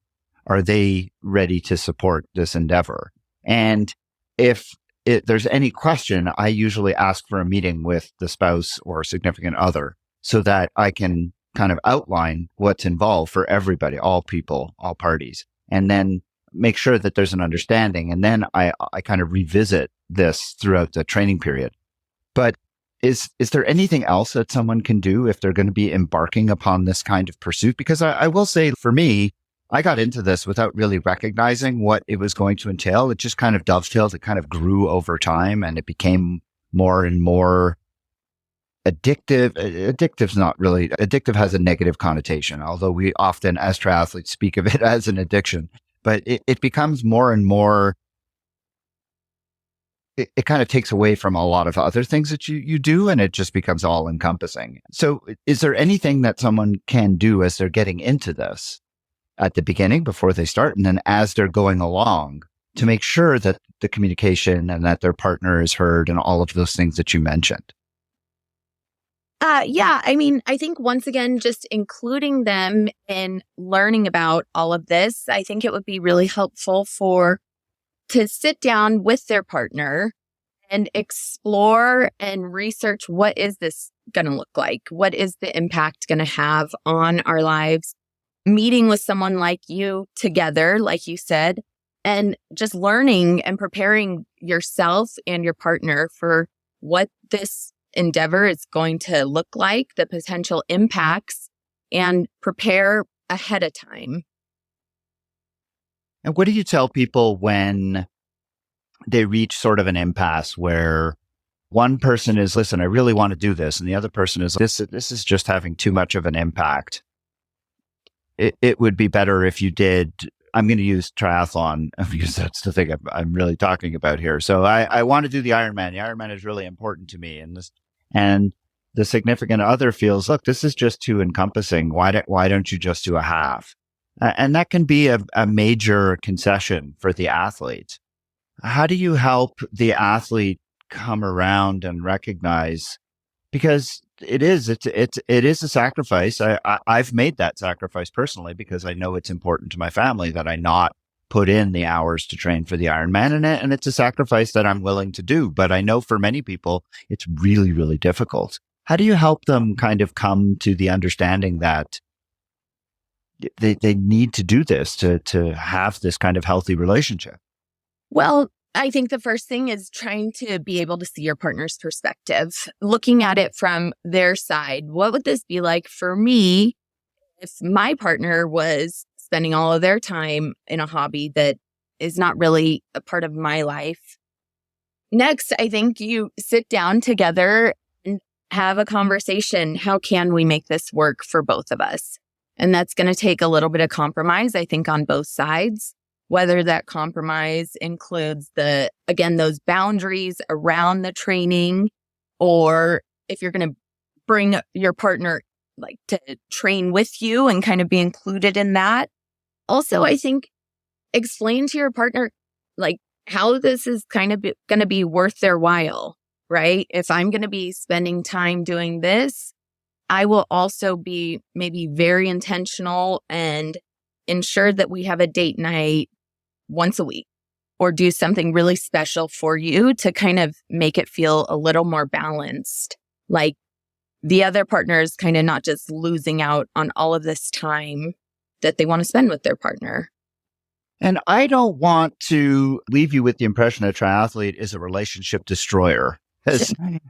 are they ready to support this endeavor? And if there's any question, I usually ask for a meeting with the spouse or significant other so that I can kind of outline what's involved for everybody, all people, all parties, and then make sure that there's an understanding. And then I kind of revisit this throughout the training period. But is there anything else that someone can do if they're going to be embarking upon this kind of pursuit? Because I will say, for me, I got into this without really recognizing what it was going to entail. It just kind of dovetailed. It kind of grew over time, and it became more and more addictive. Addictive's not really, addictive has a negative connotation, although we often as triathletes speak of it as an addiction. But it becomes more and more, it kind of takes away from a lot of other things that you do, and it just becomes all encompassing. So is there anything that someone can do as they're getting into this at the beginning before they start, and then as they're going along, to make sure that the communication and that their partner is heard and all of those things that you mentioned? Yeah, I mean, I think once again, just including them in learning about all of this, I think it would be really helpful to sit down with their partner and explore and research, what is this going to look like? What is the impact going to have on our lives? Meeting with someone like you together, like you said, and just learning and preparing yourself and your partner for what this endeavor is going to look like, the potential impacts, and prepare ahead of time. And what do you tell people when they reach sort of an impasse where one person is, listen, I really want to do this, and the other person is, this is just having too much of an impact. It would be better if you did, I'm going to use triathlon because that's the thing I'm really talking about here. So I want to do the Ironman. The Ironman is really important to me. And the significant other feels, look, this is just too encompassing. Why don't you just do a half? And that can be a major concession for the athlete. How do you help the athlete come around and recognize, because it is a sacrifice. I've made that sacrifice personally because I know it's important to my family that I not put in the hours to train for the Ironman, and it's a sacrifice that I'm willing to do. But I know for many people, it's really, really difficult. How do you help them kind of come to the understanding that they need to do this to have this kind of healthy relationship? Well, I think the first thing is trying to be able to see your partner's perspective, looking at it from their side. What would this be like for me if my partner was spending all of their time in a hobby that is not really a part of my life? Next, I think you sit down together and have a conversation. How can we make this work for both of us? And that's going to take a little bit of compromise, I think, on both sides. Whether that compromise includes those boundaries around the training, or if you're going to bring your partner like to train with you and kind of be included in that. Also, I think explain to your partner like how this is kind of going to be worth their while, right? If I'm going to be spending time doing this, I will also be maybe very intentional and ensure that we have a date night once a week, or do something really special for you to kind of make it feel a little more balanced. Like the other partner is kind of not just losing out on all of this time that they want to spend with their partner. And I don't want to leave you with the impression that triathlete is a relationship destroyer.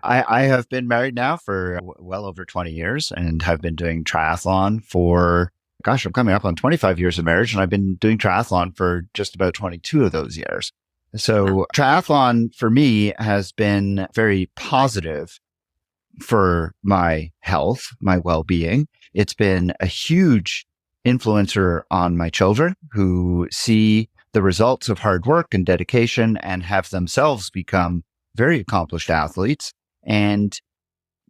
I have been married now for well over 20 years and have been doing triathlon for I'm coming up on 25 years of marriage, and I've been doing triathlon for just about 22 of those years. So triathlon for me has been very positive for my health, my well-being. It's been a huge influencer on my children who see the results of hard work and dedication and have themselves become very accomplished athletes and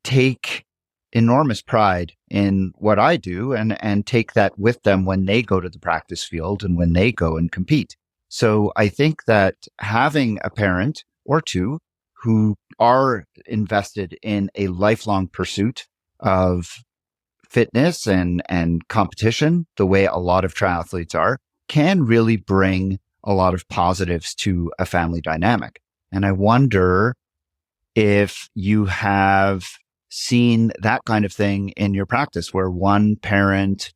take enormous pride in what I do and take that with them when they go to the practice field and when they go and compete. So I think that having a parent or two who are invested in a lifelong pursuit of fitness and competition, the way a lot of triathletes are, can really bring a lot of positives to a family dynamic. And I wonder if you have seen that kind of thing in your practice where one parent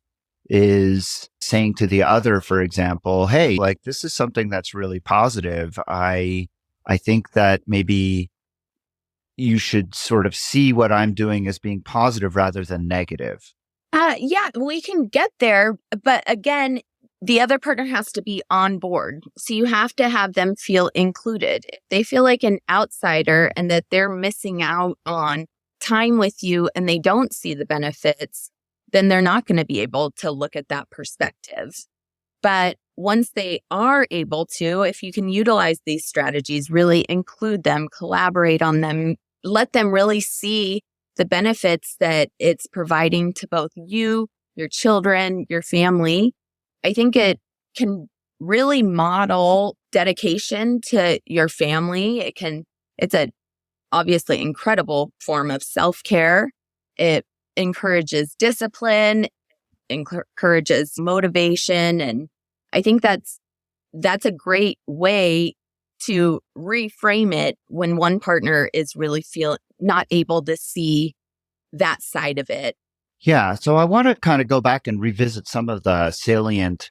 is saying to the other, for example, hey, like this is something that's really positive. I think that maybe you should sort of see what I'm doing as being positive rather than negative. Yeah, we can get there. But again, the other partner has to be on board. So you have to have them feel included. If they feel like an outsider and that they're missing out on time with you and they don't see the benefits, then they're not going to be able to look at that perspective. But once they are able to, if you can utilize these strategies, really include them, collaborate on them, let them really see the benefits that it's providing to both you, your children, your family, I think it can really model dedication to your family. It's a obviously incredible form of self-care. It encourages discipline, encourages motivation. And I think that's a great way to reframe it when one partner is really not able to see that side of it. Yeah. So I want to kind of go back and revisit some of the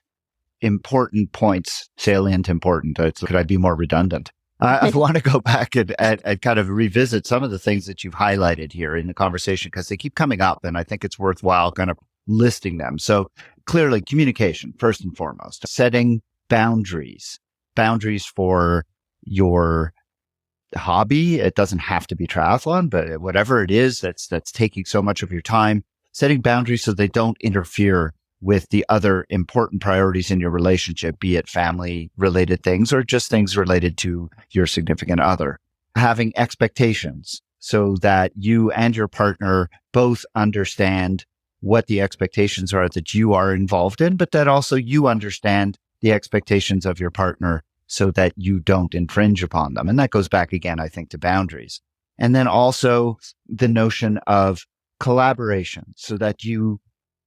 important points. Could I be more redundant? I want to go back and kind of revisit some of the things that you've highlighted here in the conversation because they keep coming up and I think it's worthwhile kind of listing them. So clearly communication, first and foremost, setting boundaries for your hobby. It doesn't have to be triathlon, but whatever it is that's taking so much of your time, setting boundaries so they don't interfere with the other important priorities in your relationship, be it family related things or just things related to your significant other. Having expectations so that you and your partner both understand what the expectations are that you are involved in, but that also you understand the expectations of your partner so that you don't infringe upon them. And that goes back again, I think, to boundaries. And then also the notion of collaboration so that you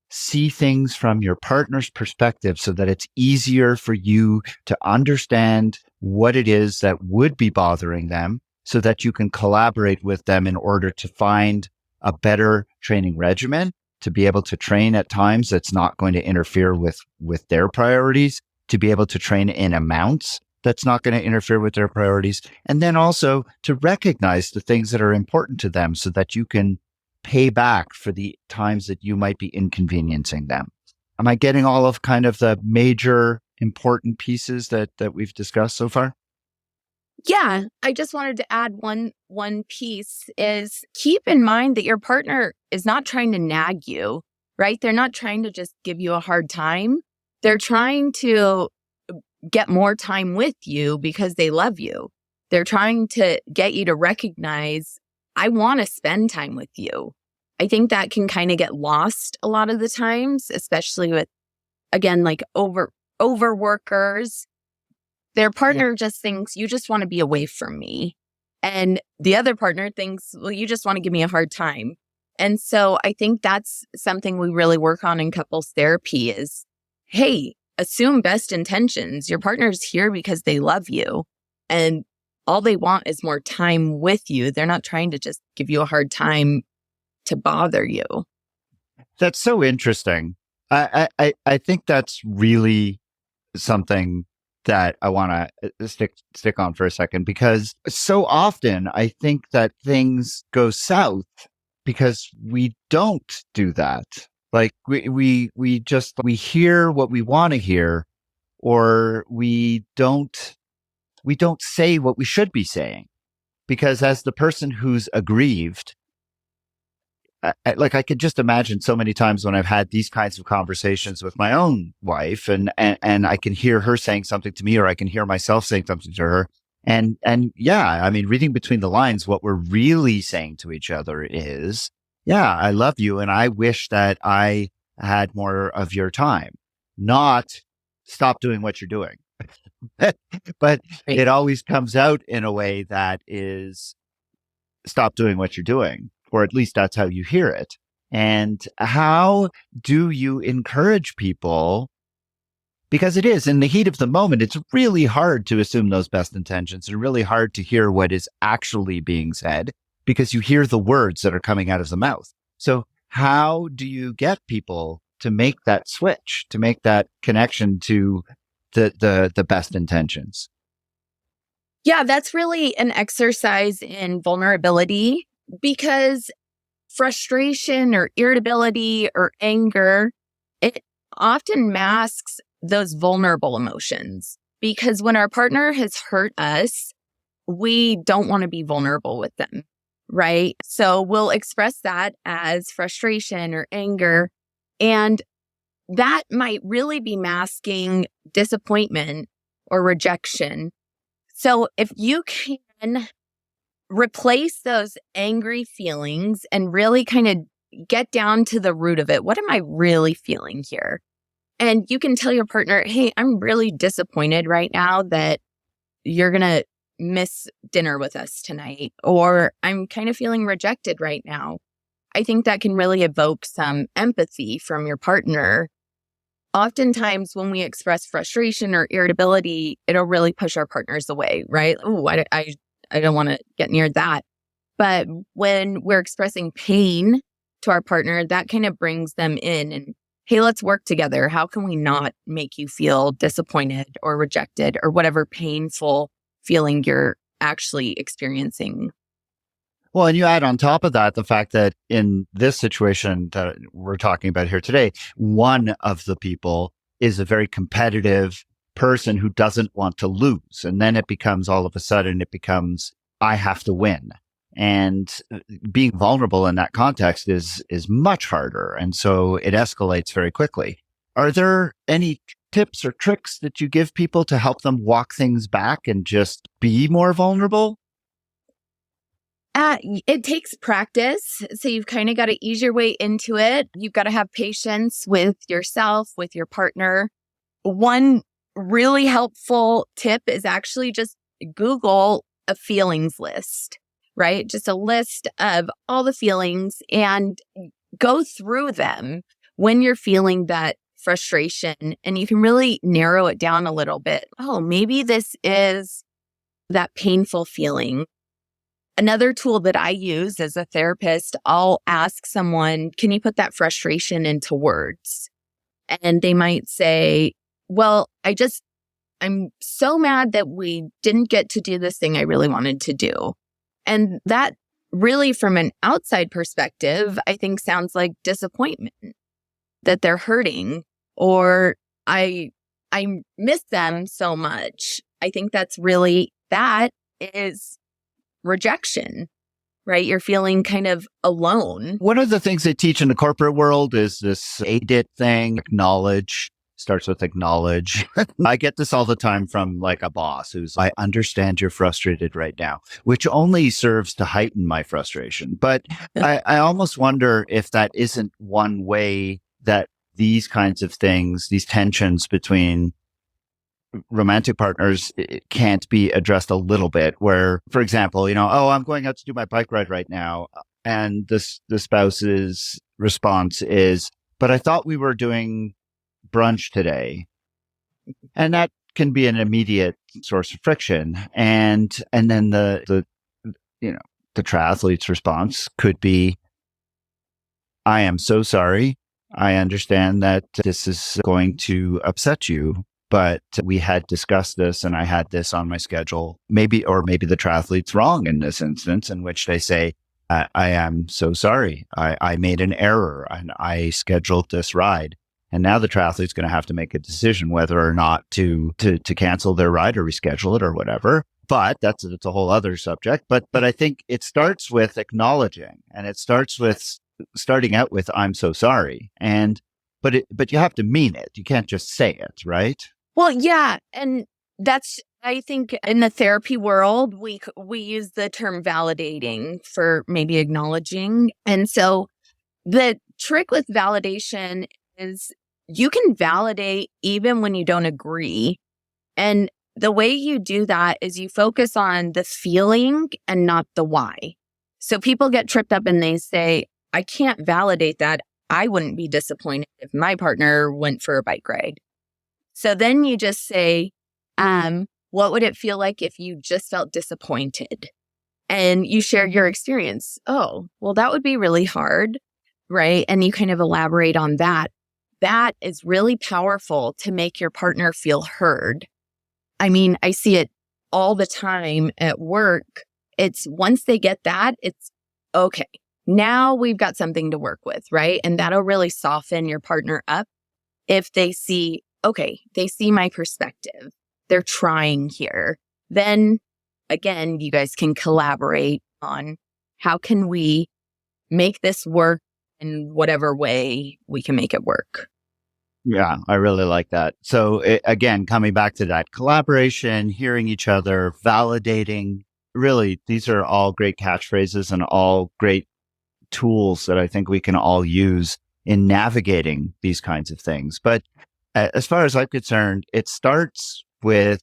see things from your partner's perspective so that it's easier for you to understand what it is that would be bothering them so that you can collaborate with them in order to find a better training regimen, to be able to train at times that's not going to interfere with their priorities, to be able to train in amounts that's not going to interfere with their priorities. And then also to recognize the things that are important to them so that you can pay back for the times that you might be inconveniencing them. Am I getting all of kind of the major important pieces that we've discussed so far? Yeah, I just wanted to add one piece is keep in mind that your partner is not trying to nag you, right? They're not trying to just give you a hard time. They're trying to get more time with you because they love you. They're trying to get you to recognize, I want to spend time with you. I think that can kind of get lost a lot of the times, especially with, again, like overworkers. Their partner just thinks, you just want to be away from me. And the other partner thinks, well, you just want to give me a hard time. And so I think that's something we really work on in couples therapy is, hey, assume best intentions. Your partner's here because they love you. And all they want is more time with you. They're not trying to just give you a hard time to bother you. That's so interesting. I think that's really something that I want to stick on for a second, because so often I think that things go south because we don't do that. Like we hear what we want to hear, or we don't say what we should be saying, because as the person who's aggrieved, I could just imagine so many times when I've had these kinds of conversations with my own wife, and I can hear her saying something to me, or I can hear myself saying something to her. And yeah, I mean, reading between the lines, what we're really saying to each other is, yeah, I love you. And I wish that I had more of your time, not stop doing what you're doing. But it always comes out in a way that is stop doing what you're doing. Or at least that's how you hear it. And how do you encourage people? Because it is in the heat of the moment, it's really hard to assume those best intentions and really hard to hear what is actually being said, because you hear the words that are coming out of the mouth. So how do you get people to make that switch, to make that connection to the best intentions? Yeah, that's really an exercise in vulnerability. Because frustration or irritability or anger, it often masks those vulnerable emotions. Because when our partner has hurt us, we don't want to be vulnerable with them, right? So we'll express that as frustration or anger. And that might really be masking disappointment or rejection. So if you can replace those angry feelings and really kind of get down to the root of it. What am I really feeling here? And you can tell your partner, hey, I'm really disappointed right now that you're going to miss dinner with us tonight, or I'm kind of feeling rejected right now. I think that can really evoke some empathy from your partner. Oftentimes when we express frustration or irritability, it'll really push our partners away, right? Oh, I don't want to get near that. But when we're expressing pain to our partner, that kind of brings them in and, hey, let's work together. How can we not make you feel disappointed or rejected or whatever painful feeling you're actually experiencing? Well, and you add on top of that the fact that in this situation that we're talking about here today, one of the people is a very competitive person who doesn't want to lose. And then it becomes all of a sudden, I have to win. And being vulnerable in that context is much harder. And so it escalates very quickly. Are there any tips or tricks that you give people to help them walk things back and just be more vulnerable? It takes practice. So you've kind of got to ease your way into it. You've got to have patience with yourself, with your partner. One really helpful tip is actually just Google a feelings list, right? Just a list of all the feelings and go through them when you're feeling that frustration. And you can really narrow it down a little bit. Oh, maybe this is that painful feeling. Another tool that I use as a therapist, I'll ask someone, can you put that frustration into words? And they might say, well, I just I'm so mad that we didn't get to do this thing I really wanted to do. And that really, from an outside perspective, I think sounds like disappointment, that they're hurting, or I miss them so much. I think that is rejection, right? You're feeling kind of alone. One of the things they teach in the corporate world is this ADIT thing, acknowledge. Starts with acknowledge. I get this all the time from like a boss who's, I understand you're frustrated right now, which only serves to heighten my frustration. But I almost wonder if that isn't one way that these kinds of things, these tensions between romantic partners can't be addressed a little bit, where, for example, I'm going out to do my bike ride right now. And the spouse's response is, but I thought we were doing brunch today. And that can be an immediate source of friction. And then the triathlete's response could be, I am so sorry. I understand that this is going to upset you, but we had discussed this and I had this on my schedule. Maybe the triathlete's wrong in this instance, in which they say, I am so sorry. I made an error and I scheduled this ride. And now the triathlete's going to have to make a decision whether or not to cancel their ride or reschedule it or whatever. But it's a whole other subject. But I think it starts with acknowledging, and it starts with starting out with "I'm so sorry." But you have to mean it. You can't just say it, right? Well, yeah, and that's, I think, in the therapy world, we use the term validating for maybe acknowledging, and so the trick with validation is you can validate even when you don't agree. And the way you do that is you focus on the feeling and not the why. So people get tripped up and they say, I can't validate that. I wouldn't be disappointed if my partner went for a bike ride. So then you just say, what would it feel like if you just felt disappointed? And you share your experience. Oh, well, that would be really hard, right? And you kind of elaborate on that. That is really powerful to make your partner feel heard. I mean, I see it all the time at work. It's once they get that, it's okay. Now we've got something to work with, right? And that'll really soften your partner up if they see, okay, they see my perspective. They're trying here. Then again, you guys can collaborate on how can we make this work in whatever way we can make it work. Yeah, I really like that. So again, coming back to that collaboration, hearing each other, validating, really, these are all great catchphrases and all great tools that I think we can all use in navigating these kinds of things. But as far as I'm concerned, it starts with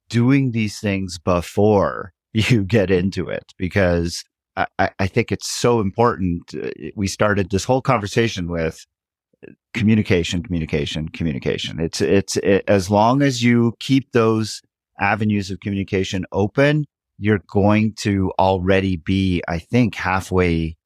doing these things before you get into it, because I think it's so important. We started this whole conversation with communication. It's as long as you keep those avenues of communication open, you're going to already be, I think, halfway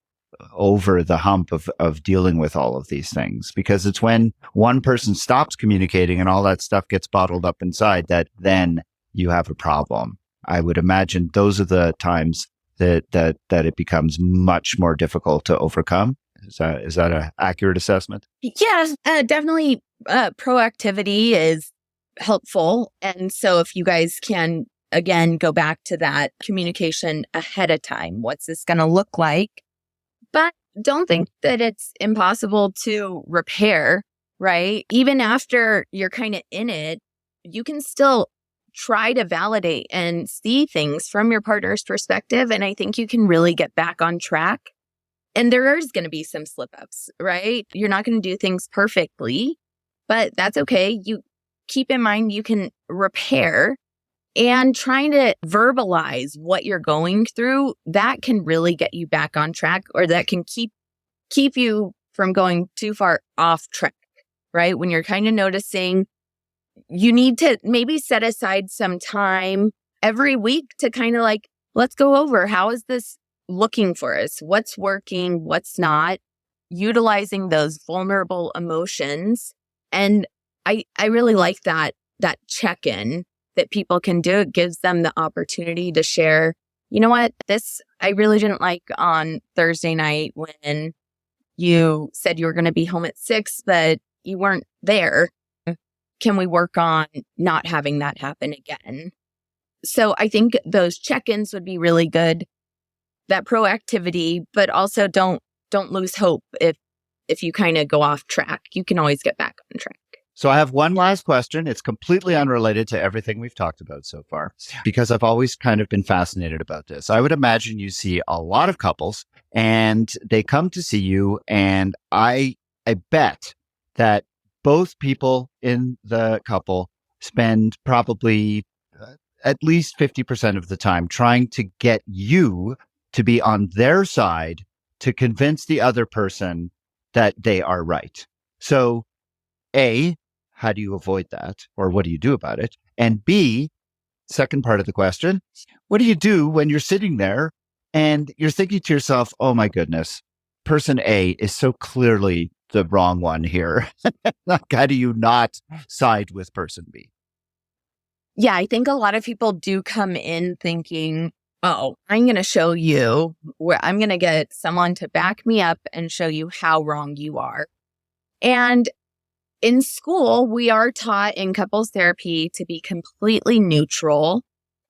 over the hump of dealing with all of these things, because it's when one person stops communicating and all that stuff gets bottled up inside that then you have a problem. I would imagine those are the times that it becomes much more difficult to overcome. Is that an accurate assessment? Yes, definitely. Proactivity is helpful. And so if you guys can, again, go back to that communication ahead of time, what's this going to look like? But don't think that it's impossible to repair, right? Even after you're kind of in it, you can still try to validate and see things from your partner's perspective. And I think you can really get back on track. And there is going to be some slip ups, right? You're not going to do things perfectly, but that's okay. You keep in mind you can repair, and trying to verbalize what you're going through, that can really get you back on track, or that can keep you from going too far off track, right? When you're kind of noticing, you need to maybe set aside some time every week to kind of like, let's go over, how is this looking for us? What's working? What's not? Utilizing those vulnerable emotions. And I really like that that check-in that people can do. It gives them the opportunity to share, you know what, this I really didn't like on Thursday night when you said you were going to be home at 6, but you weren't there. Can we work on not having that happen again? So I think those check-ins would be really good. That proactivity, but also don't lose hope if you kind of go off track. You can always get back on track. So I have one last question. It's completely unrelated to everything we've talked about so far, because I've always kind of been fascinated about this. I would imagine you see a lot of couples and they come to see you, and I bet that both people in the couple spend probably at least 50% of the time trying to get you to be on their side to convince the other person that they are right. So A, how do you avoid that? Or what do you do about it? And B, second part of the question, what do you do when you're sitting there and you're thinking to yourself, oh my goodness, person A is so clearly the wrong one here. Like, how do you not side with person B? Yeah, I think a lot of people do come in thinking, oh, I'm going to show you where I'm going to get someone to back me up and show you how wrong you are. And in school, we are taught in couples therapy to be completely neutral,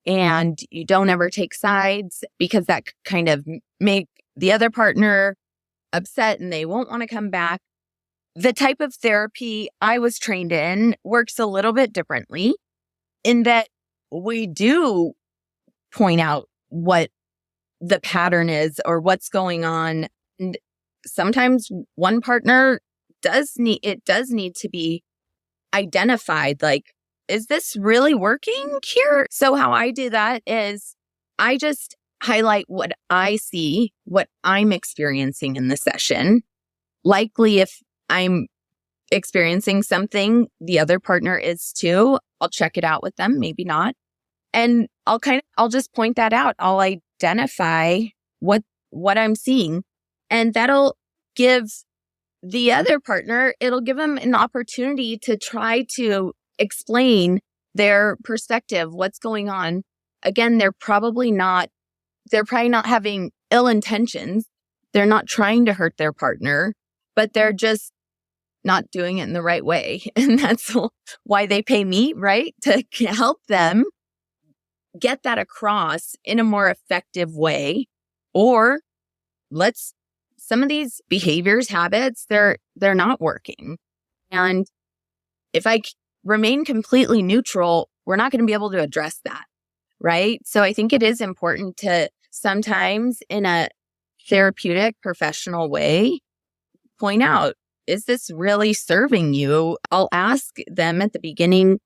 and you don't ever take sides because that kind of make the other partner upset and they won't want to come back. The type of therapy I was trained in works a little bit differently in that we do point out what the pattern is or what's going on. And sometimes one partner does need to be identified. Like, is this really working here? So how I do that is I just highlight what I see, what I'm experiencing in the session. Likely if I'm experiencing something, the other partner is too, I'll check it out with them, maybe not. And I'll just point that out. I'll identify what I'm seeing, and that'll give the other partner, it'll give them an opportunity to try to explain their perspective, what's going on. Again, they're probably not having ill intentions. They're not trying to hurt their partner, but they're just not doing it in the right way. And that's why they pay me, right? To help them get that across in a more effective way. Or some of these behaviors, habits, they're not working. And if I remain completely neutral, we're not going to be able to address that, right? So I think it is important to sometimes in a therapeutic, professional way, point out, is this really serving you? I'll ask them at the beginning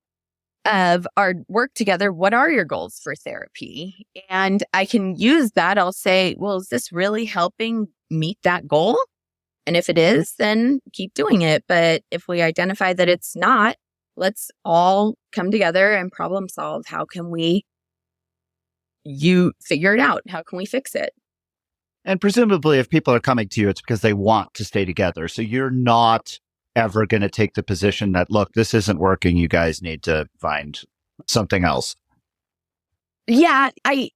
of our work together, what are your goals for therapy? And I can use that. I'll say, well, is this really helping meet that goal? And if it is, then keep doing it. But if we identify that it's not, let's all come together and problem solve. How can you figure it out? How can we fix it? And presumably, if people are coming to you, it's because they want to stay together. So you're not ever going to take the position that, look, this isn't working. You guys need to find something else. Yeah, I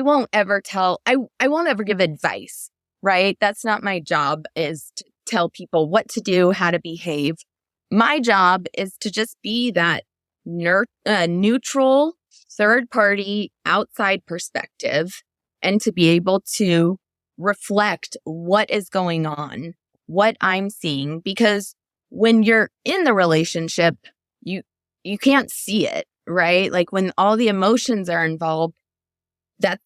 won't ever I won't ever give advice, right? That's not my job, is to tell people what to do, how to behave. My job is to just be that neutral third party outside perspective, and to be able to reflect what is going on, what I'm seeing. Because when you're in the relationship, you can't see it, right? Like when all the emotions are involved, that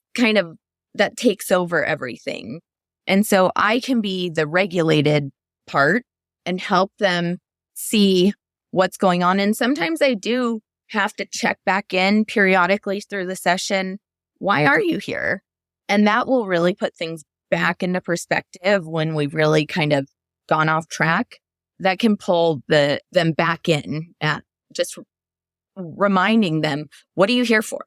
takes over everything. And so I can be the regulated part and help them see what's going on. And sometimes I do have to check back in periodically through the session. Why are you here? And that will really put things back into perspective when we've really kind of gone off track. That can pull them back in at just reminding them, what are you here for?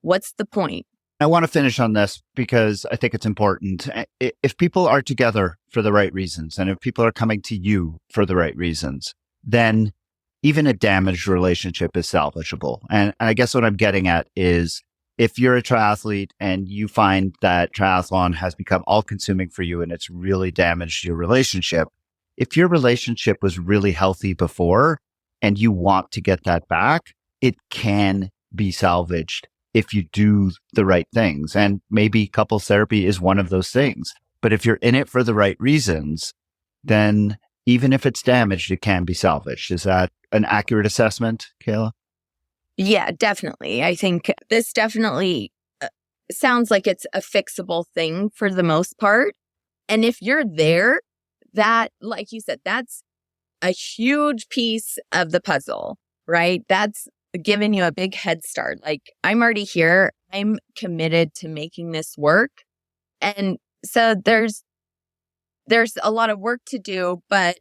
What's the point? I want to finish on this because I think it's important. If people are together for the right reasons, and if people are coming to you for the right reasons, then even a damaged relationship is salvageable. And I guess what I'm getting at is if you're a triathlete and you find that triathlon has become all consuming for you and it's really damaged your relationship, if your relationship was really healthy before and you want to get that back, it can be salvaged if you do the right things. And maybe couples therapy is one of those things. But if you're in it for the right reasons, then even if it's damaged, it can be salvaged. Is that an accurate assessment, Kayla? Yeah, definitely. I think this definitely sounds like it's a fixable thing for the most part. And if you're there, that, like you said, that's a huge piece of the puzzle, right? That's giving you a big head start. Like, I'm already here. I'm committed to making this work. And so there's a lot of work to do, but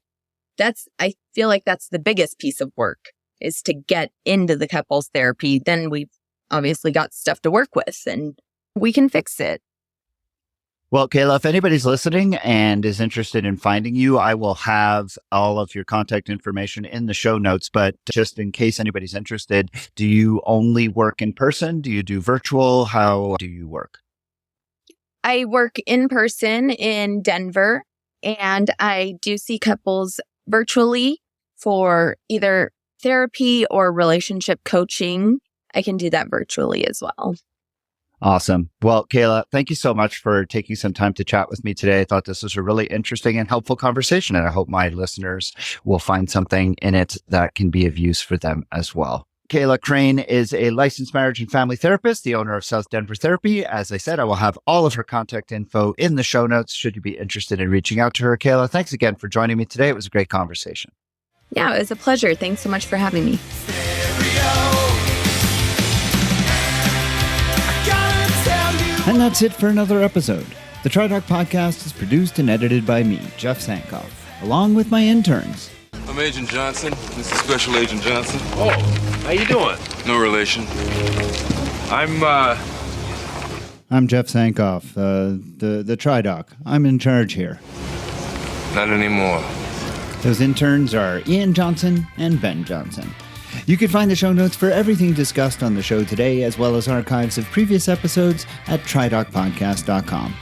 I feel like that's the biggest piece of work, is to get into the couples therapy. Then we've obviously got stuff to work with and we can fix it. Well, Kayla, if anybody's listening and is interested in finding you, I will have all of your contact information in the show notes. But just in case anybody's interested, do you only work in person? Do you do virtual? How do you work? I work in person in Denver, and I do see couples virtually for either therapy or relationship coaching. I can do that virtually as well. Awesome. Well, Kayla, thank you so much for taking some time to chat with me today. I thought this was a really interesting and helpful conversation, and I hope my listeners will find something in it that can be of use for them as well. Kayla Crane is a licensed marriage and family therapist, the owner of South Denver Therapy. As I said, I will have all of her contact info in the show notes should you be interested in reaching out to her. Kayla, thanks again for joining me today. It was a great conversation. Yeah, it was a pleasure. Thanks so much for having me. And that's it for another episode. The TriDoc Podcast is produced and edited by me, Jeff Sankoff, along with my interns. I'm Agent Johnson. This is Special Agent Johnson. Oh, how you doing? No relation. I'm Jeff Sankoff, the TriDoc. I'm in charge here. Not anymore. Those interns are Ian Johnson and Ben Johnson. You can find the show notes for everything discussed on the show today, as well as archives of previous episodes at tridocpodcast.com.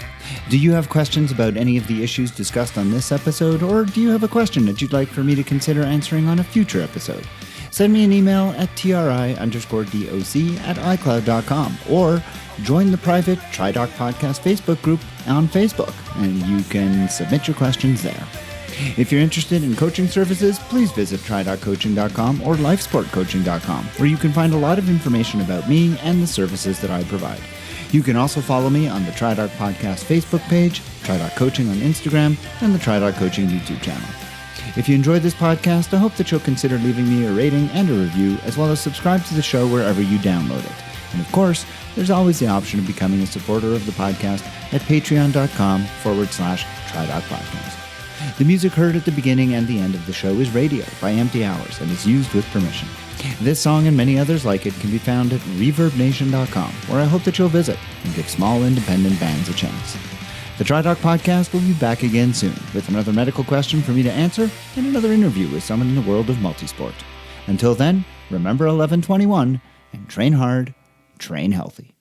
Do you have questions about any of the issues discussed on this episode, or do you have a question that you'd like for me to consider answering on a future episode? Send me an email at tri_doc@icloud.com, or join the private TriDoc Podcast Facebook group on Facebook, and you can submit your questions there. If you're interested in coaching services, please visit tridoccoaching.com or lifesportcoaching.com, where you can find a lot of information about me and the services that I provide. You can also follow me on the TriDoc Podcast Facebook page, TriDoc Coaching on Instagram, and the TriDoc Coaching YouTube channel. If you enjoyed this podcast, I hope that you'll consider leaving me a rating and a review, as well as subscribe to the show wherever you download it. And of course, there's always the option of becoming a supporter of the podcast at patreon.com/TriDoc Podcast. The music heard at the beginning and the end of the show is Radio by Empty Hours and is used with permission. This song and many others like it can be found at ReverbNation.com, where I hope that you'll visit and give small independent bands a chance. The TriDoc Podcast will be back again soon with another medical question for me to answer and another interview with someone in the world of multisport. Until then, remember 1121 and train hard, train healthy.